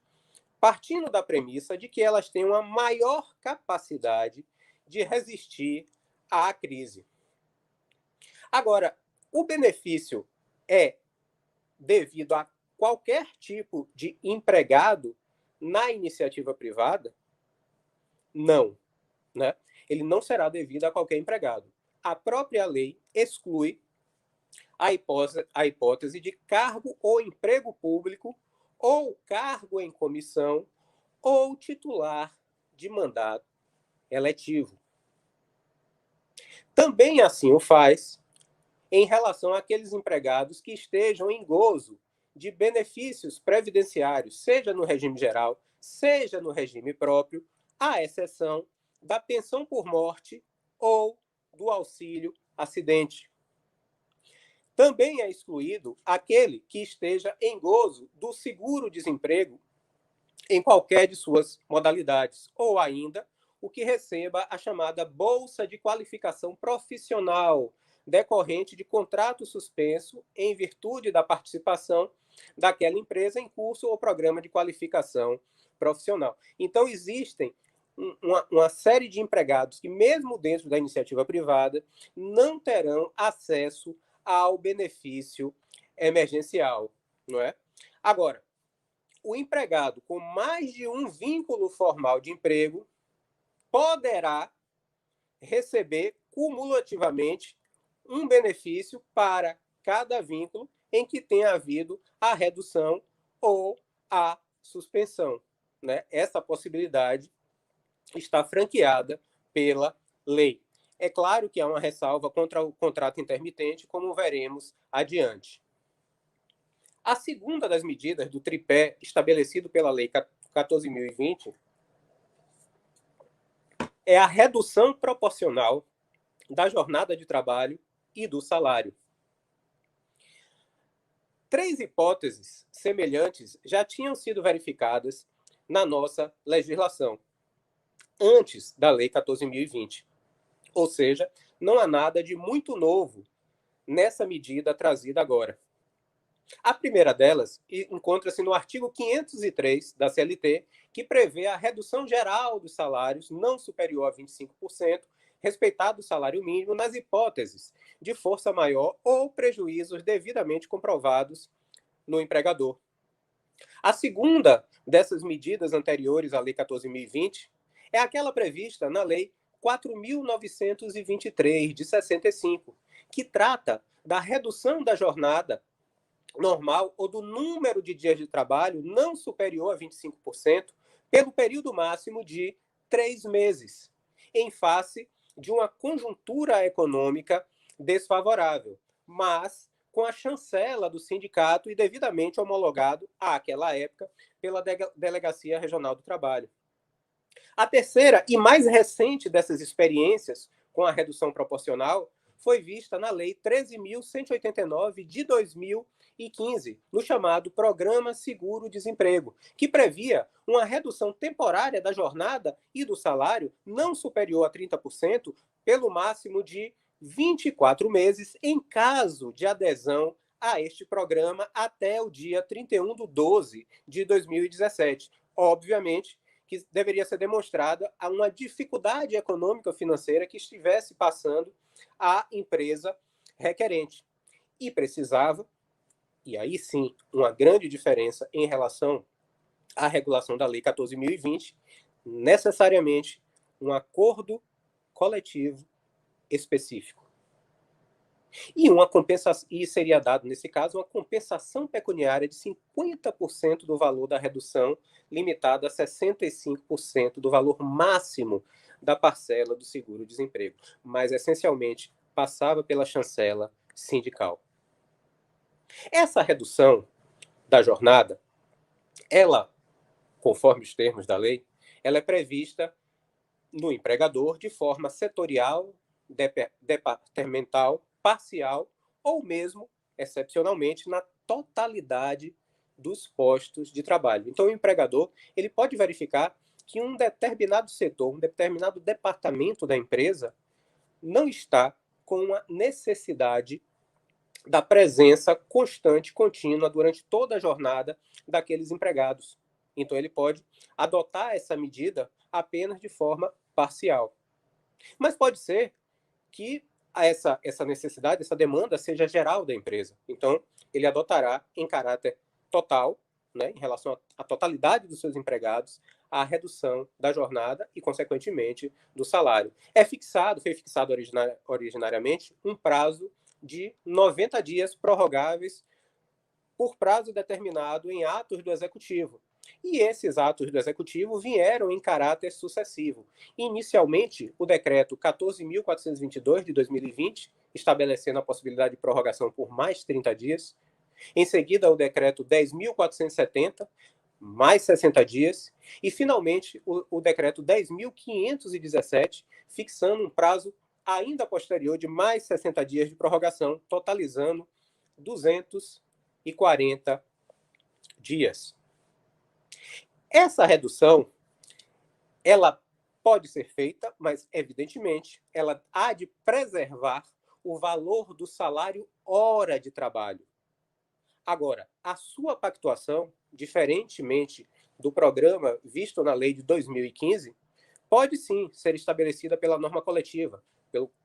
partindo da premissa de que elas têm uma maior capacidade de resistir à crise. Agora, o benefício é devido a qualquer tipo de empregado na iniciativa privada? Não, né? Ele não será devido a qualquer empregado. A própria lei exclui a hipótese de cargo ou emprego público ou cargo em comissão ou titular de mandato eletivo. Também assim o faz em relação àqueles empregados que estejam em gozo de benefícios previdenciários, seja no regime geral, seja no regime próprio, à exceção da pensão por morte ou do auxílio acidente. Também é excluído aquele que esteja em gozo do seguro-desemprego em qualquer de suas modalidades, ou ainda o que receba a chamada Bolsa de Qualificação Profissional, decorrente de contrato suspenso em virtude da participação daquela empresa em curso ou programa de qualificação profissional. Então, existem uma série de empregados que, mesmo dentro da iniciativa privada, não terão acesso ao benefício emergencial, não é? Agora, o empregado com mais de um vínculo formal de emprego poderá receber cumulativamente um benefício para cada vínculo em que tenha havido a redução ou a suspensão, né? Essa possibilidade está franqueada pela lei. É claro que há uma ressalva contra o contrato intermitente, como veremos adiante. A segunda das medidas do tripé estabelecido pela Lei 14.020 é a redução proporcional da jornada de trabalho e do salário. 3 hipóteses semelhantes já tinham sido verificadas na nossa legislação, antes da Lei 14.020. Ou seja, não há nada de muito novo nessa medida trazida agora. A primeira delas encontra-se no artigo 503 da CLT, que prevê a redução geral dos salários não superior a 25%, respeitado o salário mínimo nas hipóteses de força maior ou prejuízos devidamente comprovados no empregador. A segunda dessas medidas anteriores à Lei 14.020 é aquela prevista na Lei 4.923, de 65, que trata da redução da jornada normal ou do número de dias de trabalho não superior a 25% pelo período máximo de 3 meses, em face de uma conjuntura econômica desfavorável, mas com a chancela do sindicato e devidamente homologado àquela época pela Delegacia Regional do Trabalho. A terceira e mais recente dessas experiências com a redução proporcional foi vista na Lei 13.189 de 2015, no chamado Programa Seguro-Desemprego, que previa uma redução temporária da jornada e do salário não superior a 30% pelo máximo de 24 meses em caso de adesão a este programa até o dia 31/12 de 2017. Obviamente que deveria ser demonstrada uma dificuldade econômica financeira que estivesse passando a empresa requerente. E precisava, e aí sim, uma grande diferença em relação à regulação da Lei 14.020, necessariamente um acordo coletivo específico. E seria dado, nesse caso, uma compensação pecuniária de 50% do valor da redução, limitada a 65% do valor máximo da parcela do seguro-desemprego, mas essencialmente passava pela chancela sindical. Essa redução da jornada, ela, conforme os termos da lei, ela é prevista no empregador de forma setorial, departamental, parcial ou mesmo, excepcionalmente, na totalidade dos postos de trabalho. Então, o empregador ele pode verificar que um determinado setor, um determinado departamento da empresa não está com a necessidade da presença constante, contínua, durante toda a jornada daqueles empregados. Então, ele pode adotar essa medida apenas de forma parcial. Mas pode ser que essa necessidade, essa demanda seja geral da empresa. Então, ele adotará em caráter total, né, em relação à totalidade dos seus empregados, a redução da jornada e, consequentemente, do salário. Foi fixado originariamente um prazo de 90 dias prorrogáveis por prazo determinado em atos do Executivo. E esses atos do Executivo vieram em caráter sucessivo. Inicialmente, o decreto 14.422 de 2020, estabelecendo a possibilidade de prorrogação por mais 30 dias. Em seguida, o decreto 10.470, mais 60 dias. E, finalmente, o decreto 10.517, fixando um prazo ainda posterior de mais 60 dias de prorrogação, totalizando 240 dias. Essa redução, ela pode ser feita, mas, evidentemente, ela há de preservar o valor do salário hora de trabalho. Agora, a sua pactuação, diferentemente do programa visto na lei de 2015, pode sim ser estabelecida pela norma coletiva,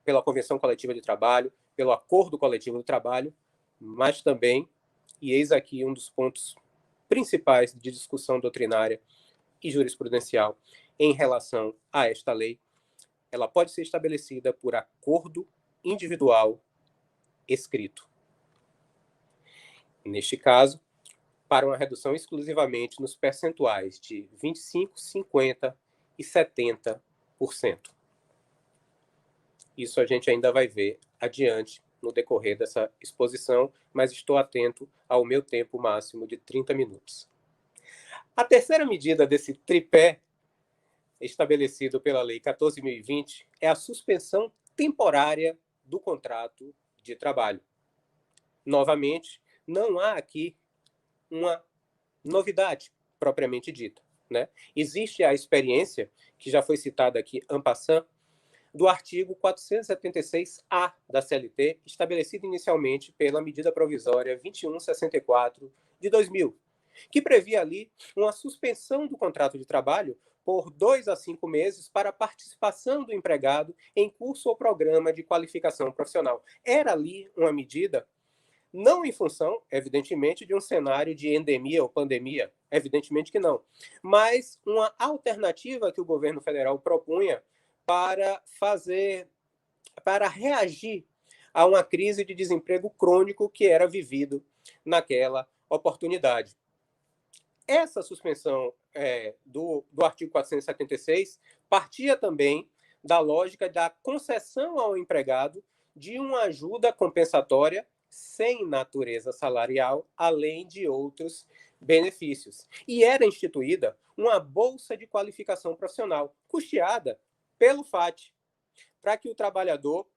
pela Convenção Coletiva de Trabalho, pelo Acordo Coletivo do Trabalho, mas também, e eis aqui um dos pontos principais de discussão doutrinária e jurisprudencial em relação a esta lei, ela pode ser estabelecida por acordo individual escrito. Neste caso, para uma redução exclusivamente nos percentuais de 25%, 50% e 70%. Isso a gente ainda vai ver adiante no decorrer dessa exposição, mas estou atento ao meu tempo máximo de 30 minutos. A terceira medida desse tripé estabelecido pela Lei 14.020 é a suspensão temporária do contrato de trabalho. Novamente, não há aqui uma novidade propriamente dita, né? Existe a experiência, que já foi citada aqui en passant, do artigo 476-A da CLT, estabelecido inicialmente pela medida provisória 2164 de 2000, que previa ali uma suspensão do contrato de trabalho por 2 a 5 meses para a participação do empregado em curso ou programa de qualificação profissional. Era ali uma medida não em função, evidentemente, de um cenário de endemia ou pandemia, evidentemente que não, mas uma alternativa que o governo federal propunha para reagir a uma crise de desemprego crônico que era vivido naquela oportunidade. Essa suspensão do artigo 476 partia também da lógica da concessão ao empregado de uma ajuda compensatória sem natureza salarial, além de outros benefícios. E era instituída uma bolsa de qualificação profissional, custeada pelo FAT, para que o trabalhador,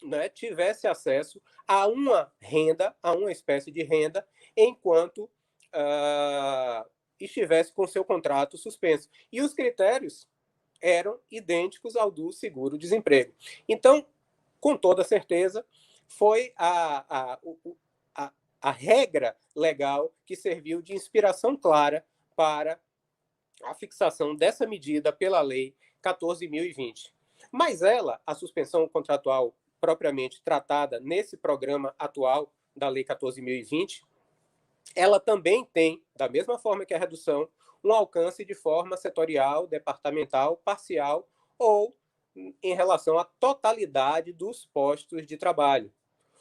né, tivesse acesso a uma renda, a uma espécie de renda, enquanto estivesse com seu contrato suspenso. E os critérios eram idênticos ao do seguro-desemprego. Então, com toda certeza, foi a regra legal que serviu de inspiração clara para a fixação dessa medida pela Lei 14.020. Mas ela, a suspensão contratual propriamente tratada nesse programa atual da Lei 14.020, ela também tem, da mesma forma que a redução, um alcance de forma setorial, departamental, parcial ou em relação à totalidade dos postos de trabalho.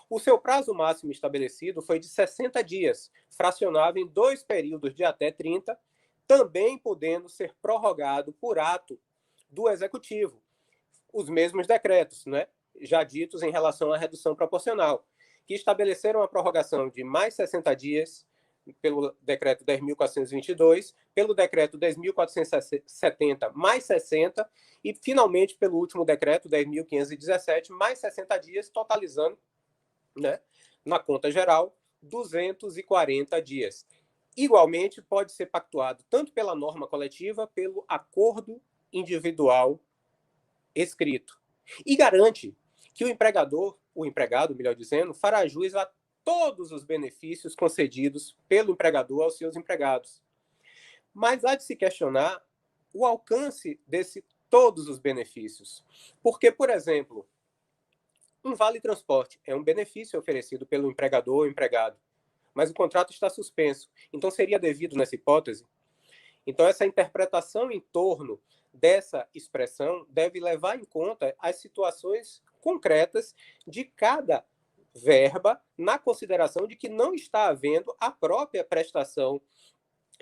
O seu prazo máximo estabelecido foi de 60 dias, fracionável em 2 períodos de até 30, também podendo ser prorrogado por ato do Executivo. Os mesmos decretos, né, já ditos em relação à redução proporcional, que estabeleceram a prorrogação de mais 60 dias pelo decreto 10.422, pelo decreto 10.470 mais 60 e, finalmente, pelo último decreto 10.517 mais 60 dias, totalizando, né, na conta geral, 240 dias. Igualmente, pode ser pactuado tanto pela norma coletiva, pelo acordo individual escrito. E garante que o empregado, melhor dizendo, fará jus a todos os benefícios concedidos pelo empregador aos seus empregados. Mas há de se questionar o alcance desse todos os benefícios. Porque, por exemplo, um vale-transporte é um benefício oferecido pelo empregador ou empregado, mas o contrato está suspenso. Então, seria devido nessa hipótese? Então, essa interpretação em torno dessa expressão deve levar em conta as situações concretas de cada verba, na consideração de que não está havendo a própria prestação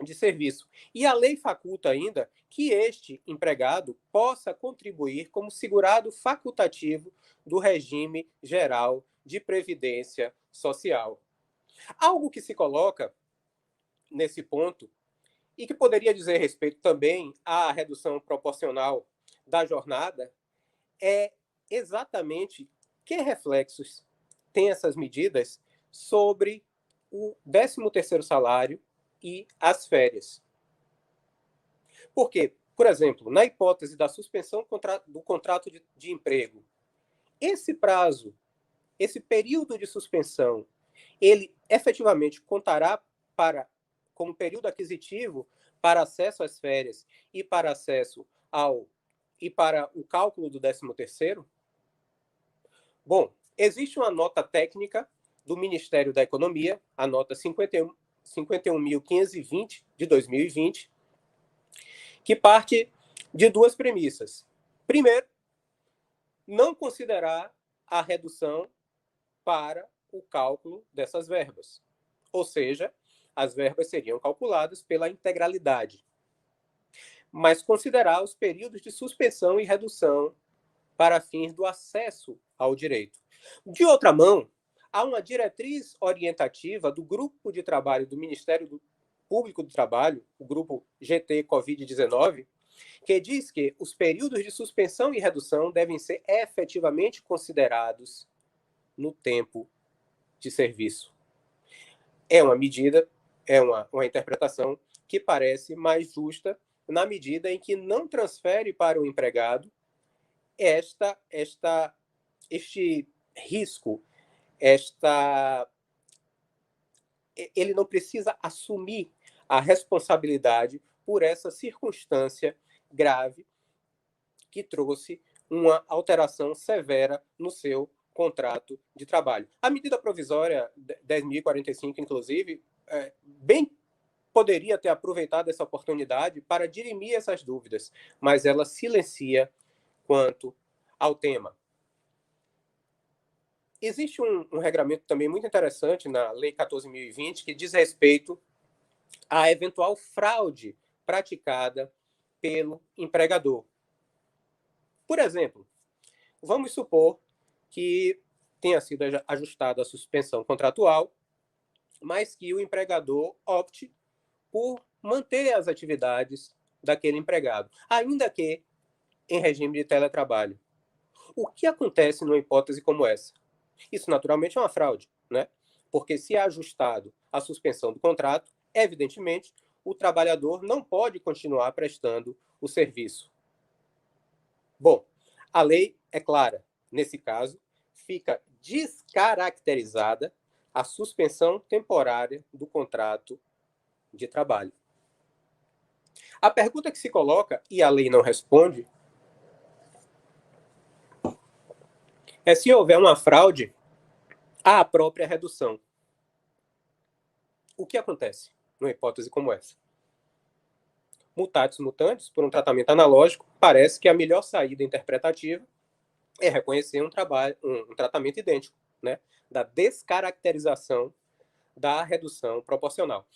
de serviço. E a lei faculta ainda que este empregado possa contribuir como segurado facultativo do regime geral de previdência social. Algo que se coloca nesse ponto e que poderia dizer respeito também à redução proporcional da jornada é exatamente que reflexos têm essas medidas sobre o 13º salário e as férias. Porque, por exemplo, na hipótese da suspensão do contrato de emprego, esse prazo, esse período de suspensão, ele efetivamente contará como período aquisitivo para acesso às férias e para acesso para o cálculo do 13º? Bom, existe uma nota técnica do Ministério da Economia, a nota 51.520 de 2020, que parte de 2 premissas. Primeiro, não considerar a redução para o cálculo dessas verbas. Ou seja, as verbas seriam calculadas pela integralidade, mas considerar os períodos de suspensão e redução para fins do acesso ao direito. De outra mão, há uma diretriz orientativa do Grupo de Trabalho do Ministério Público do Trabalho, o grupo GT Covid-19, que diz que os períodos de suspensão e redução devem ser efetivamente considerados no tempo de serviço. É uma medida, é uma interpretação que parece mais justa na medida em que não transfere para o empregado este risco, ele não precisa assumir a responsabilidade por essa circunstância grave que trouxe uma alteração severa no seu contrato de trabalho. A medida provisória 10.045, inclusive, bem poderia ter aproveitado essa oportunidade para dirimir essas dúvidas, mas ela silencia quanto ao tema. Existe um regramento também muito interessante na Lei 14.020 que diz respeito à eventual fraude praticada pelo empregador. Por exemplo, vamos supor que tenha sido ajustada a suspensão contratual, mas que o empregador opte por manter as atividades daquele empregado, ainda que em regime de teletrabalho. O que acontece numa hipótese como essa? Isso, naturalmente, é uma fraude, né? Porque se é ajustado a suspensão do contrato, evidentemente, o trabalhador não pode continuar prestando o serviço. Bom, a lei é clara. Nesse caso, fica descaracterizada a suspensão temporária do contrato de trabalho. A pergunta que se coloca, e a lei não responde, é se houver uma fraude à própria redução. O que acontece numa hipótese como essa? Mutatis mutandis, por um tratamento analógico, parece que a melhor saída interpretativa é reconhecer um tratamento idêntico, né, da descaracterização da redução proporcional.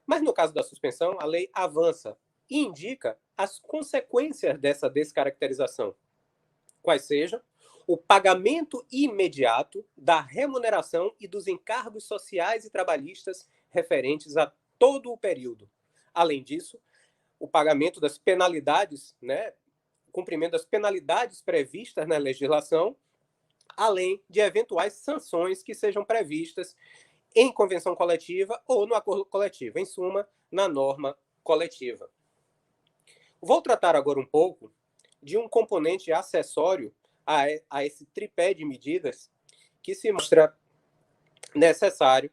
Mas no caso da suspensão, a lei avança e indica as consequências dessa descaracterização, quais sejam o pagamento imediato da remuneração e dos encargos sociais e trabalhistas referentes a todo o período. Além disso, o pagamento das penalidades, né, o cumprimento das penalidades previstas na legislação, além de eventuais sanções que sejam previstas em convenção coletiva ou no acordo coletivo, em suma, na norma coletiva. Vou tratar agora um pouco de um componente acessório a esse tripé de medidas que se mostra necessário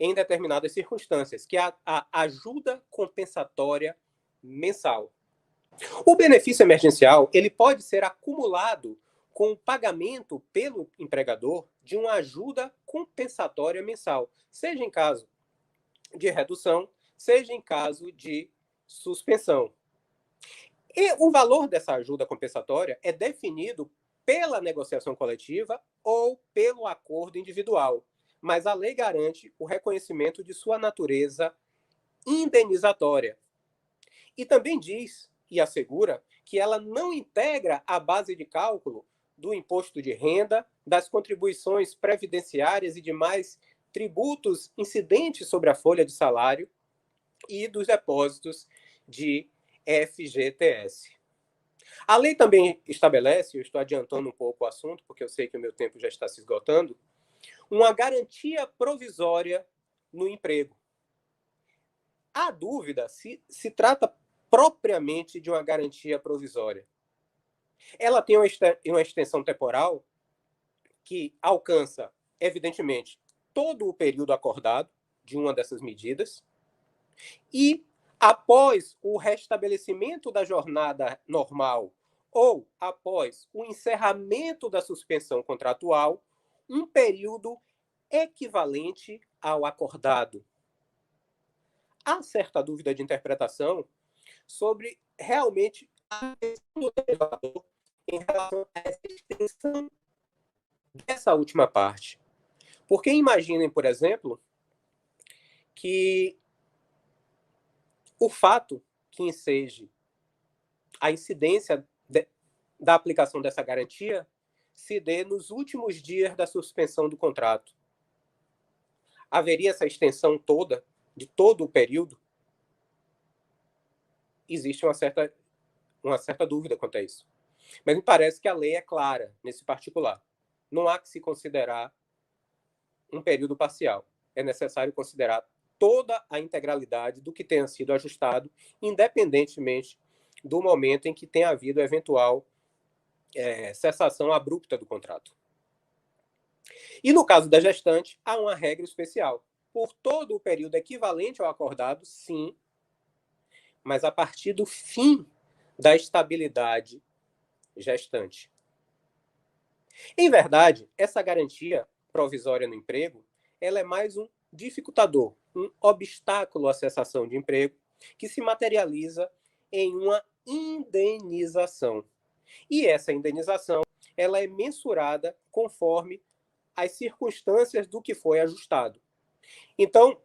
em determinadas circunstâncias, que é a ajuda compensatória mensal. O benefício emergencial ele pode ser acumulado com o pagamento pelo empregador de uma ajuda compensatória mensal, seja em caso de redução, seja em caso de suspensão. E o valor dessa ajuda compensatória é definido pela negociação coletiva ou pelo acordo individual, mas a lei garante o reconhecimento de sua natureza indenizatória. E também diz e assegura que ela não integra a base de cálculo do imposto de renda, das contribuições previdenciárias e demais tributos incidentes sobre a folha de salário e dos depósitos de FGTS. A lei também estabelece, eu estou adiantando um pouco o assunto, porque eu sei que o meu tempo já está se esgotando, uma garantia provisória no emprego. Há dúvida se trata propriamente de uma garantia provisória. Ela tem uma extensão temporal que alcança, evidentemente, todo o período acordado de uma dessas medidas e, após o restabelecimento da jornada normal ou após o encerramento da suspensão contratual, um período equivalente ao acordado. Há certa dúvida de interpretação sobre realmente a intenção do legislador em relação a essa extensão dessa última parte. Porque imaginem, por exemplo, que o fato que enseje a incidência da aplicação dessa garantia se dê nos últimos dias da suspensão do contrato. Haveria essa extensão toda, de todo o período? Existe uma certa dúvida quanto a isso. Mas me parece que a lei é clara nesse particular. Não há que se considerar um período parcial. É necessário considerar toda a integralidade do que tenha sido ajustado, independentemente do momento em que tenha havido eventual cessação abrupta do contrato. E no caso da gestante, há uma regra especial. Por todo o período equivalente ao acordado, sim, mas a partir do fim da estabilidade gestante. Em verdade, essa garantia provisória no emprego, ela é mais um dificultador, um obstáculo à cessação de emprego, que se materializa em uma indenização. E essa indenização, ela é mensurada conforme as circunstâncias do que foi ajustado. Então,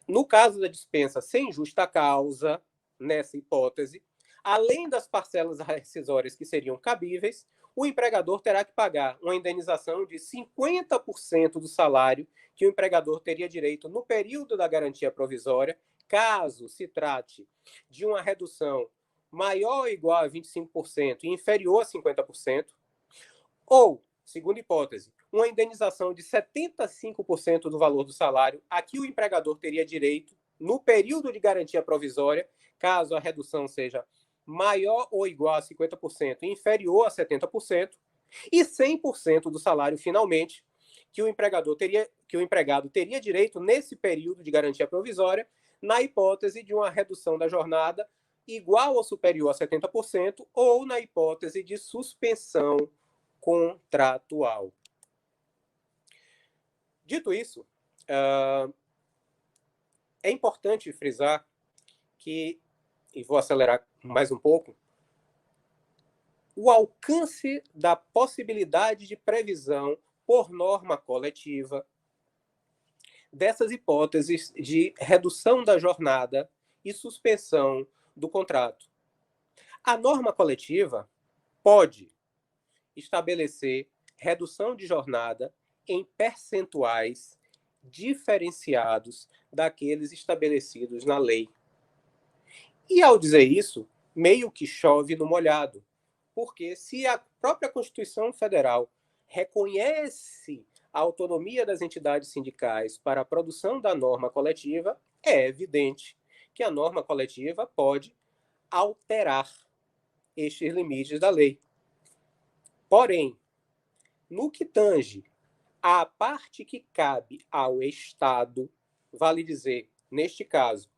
no caso da dispensa sem justa causa, nessa hipótese, além das parcelas rescisórias que seriam cabíveis, o empregador terá que pagar uma indenização de 50% do salário que o empregador teria direito no período da garantia provisória, caso se trate de uma redução maior ou igual a 25% e inferior a 50%, ou, segunda hipótese, uma indenização de 75% do valor do salário a que o empregador teria direito no período de garantia provisória, caso a redução seja maior ou igual a 50% e inferior a 70%, e 100% do salário, finalmente, que o empregado teria direito nesse período de garantia provisória, na hipótese de uma redução da jornada igual ou superior a 70% ou na hipótese de suspensão contratual. Dito isso, é importante frisar que, e vou acelerar mais um pouco, o alcance da possibilidade de previsão por norma coletiva dessas hipóteses de redução da jornada e suspensão do contrato. A norma coletiva pode estabelecer redução de jornada em percentuais diferenciados daqueles estabelecidos na lei. E ao dizer isso, meio que chove no molhado, porque se a própria Constituição Federal reconhece a autonomia das entidades sindicais para a produção da norma coletiva, é evidente que a norma coletiva pode alterar estes limites da lei. Porém, no que tange à parte que cabe ao Estado, vale dizer, neste caso,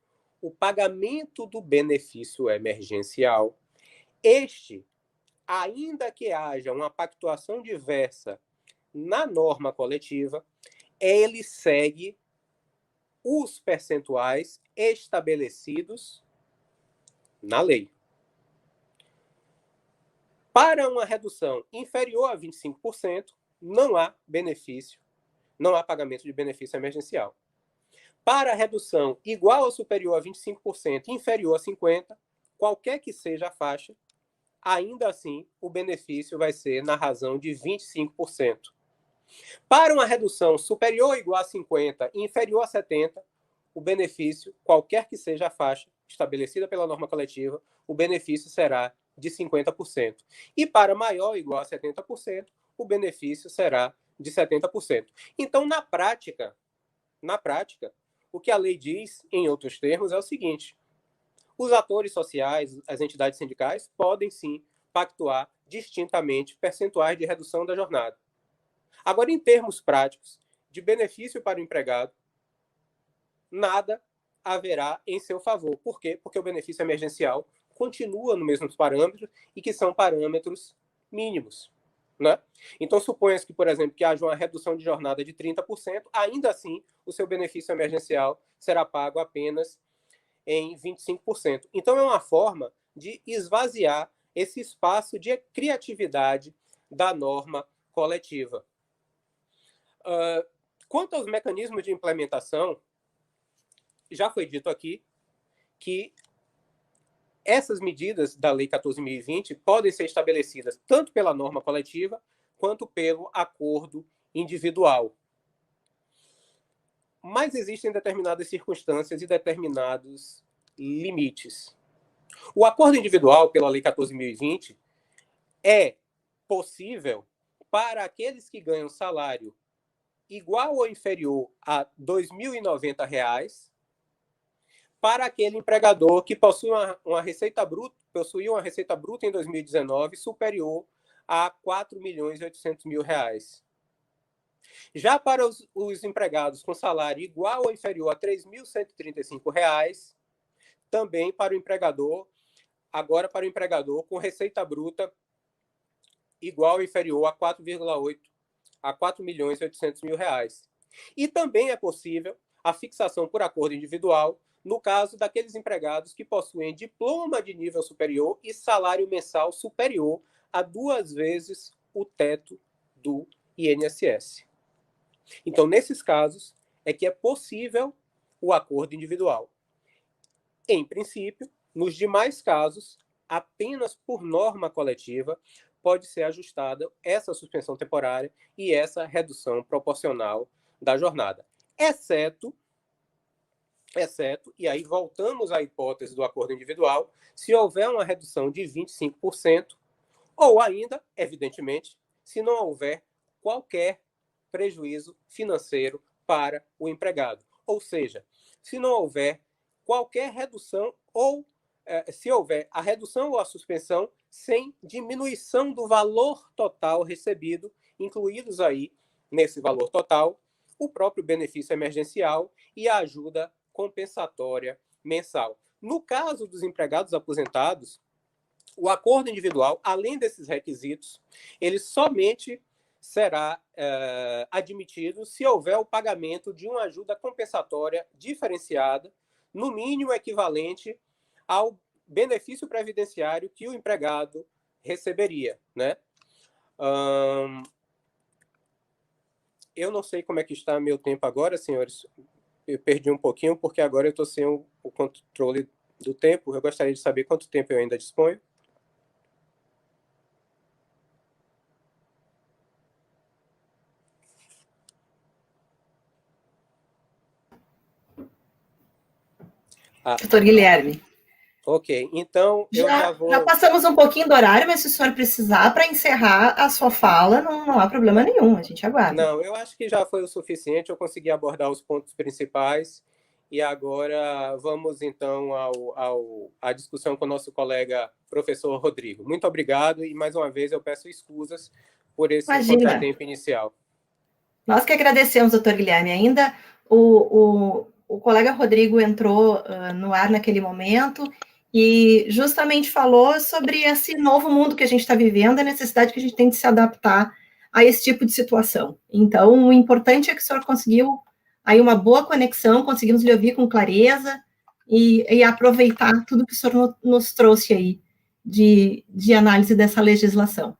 o pagamento do benefício emergencial, este, ainda que haja uma pactuação diversa na norma coletiva, ele segue os percentuais estabelecidos na lei. Para uma redução inferior a 25%, não há benefício, não há pagamento de benefício emergencial. Para a redução igual ou superior a 25% e inferior a 50%, qualquer que seja a faixa, ainda assim o benefício vai ser na razão de 25%. Para uma redução superior ou igual a 50% e inferior a 70%, o benefício, qualquer que seja a faixa estabelecida pela norma coletiva, o benefício será de 50%. E para maior ou igual a 70%, o benefício será de 70%. Então, na prática, o que a lei diz, em outros termos, é o seguinte: os atores sociais, as entidades sindicais, podem sim pactuar distintamente percentuais de redução da jornada. Agora, em termos práticos, de benefício para o empregado, nada haverá em seu favor. Por quê? Porque o benefício emergencial continua nos mesmos parâmetros e que são parâmetros mínimos. Né? Então, suponha-se que, por exemplo, que haja uma redução de jornada de 30%, ainda assim, o seu benefício emergencial será pago apenas em 25%. Então, é uma forma de esvaziar esse espaço de criatividade da norma coletiva. Quanto aos mecanismos de implementação, já foi dito aqui que essas medidas da Lei 14.020 podem ser estabelecidas tanto pela norma coletiva quanto pelo acordo individual. Mas existem determinadas circunstâncias e determinados limites. O acordo individual, pela Lei 14.020, é possível para aqueles que ganham salário igual ou inferior a R$ 2.090, para aquele empregador que possui uma receita bruta em 2019 superior a R$ 4.800.000. Já para os empregados com salário igual ou inferior a R$ 3.135, também para o empregador, agora para o empregador com receita bruta igual ou inferior a 4.800.000. E também é possível a fixação por acordo individual no caso daqueles empregados que possuem diploma de nível superior e salário mensal superior a 2 vezes o teto do INSS. Então, nesses casos, é que é possível o acordo individual. Em princípio, nos demais casos, apenas por norma coletiva pode ser ajustada essa suspensão temporária e essa redução proporcional da jornada. Exceto, e aí voltamos à hipótese do acordo individual, se houver uma redução de 25%, ou ainda, evidentemente, se não houver qualquer prejuízo financeiro para o empregado. Ou seja, se não houver qualquer redução ou se houver a redução ou a suspensão sem diminuição do valor total recebido, incluídos aí nesse valor total o próprio benefício emergencial e a ajuda compensatória mensal. No caso dos empregados aposentados, o acordo individual, além desses requisitos, ele somente será admitido se houver o pagamento de uma ajuda compensatória diferenciada, no mínimo equivalente ao benefício previdenciário que o empregado receberia, né? Eu não sei como é que está meu tempo agora, senhores. Eu perdi um pouquinho, porque agora eu estou sem o controle do tempo. Eu gostaria de saber quanto tempo eu ainda disponho. Doutor Guilherme. Ok, então eu já vou... Já passamos um pouquinho do horário, mas se o senhor precisar para encerrar a sua fala, não há problema nenhum, a gente aguarda. Não, eu acho que já foi o suficiente, eu consegui abordar os pontos principais, e agora vamos então à discussão com o nosso colega professor Rodrigo. Muito obrigado, e mais uma vez eu peço escusas por esse contratempo inicial. Nós que agradecemos, doutor Guilherme. Ainda o colega Rodrigo entrou no ar naquele momento e justamente falou sobre esse novo mundo que a gente está vivendo, a necessidade que a gente tem de se adaptar a esse tipo de situação. Então, o importante é que o senhor conseguiu aí uma boa conexão, conseguimos lhe ouvir com clareza e aproveitar tudo que o senhor nos trouxe aí de análise dessa legislação.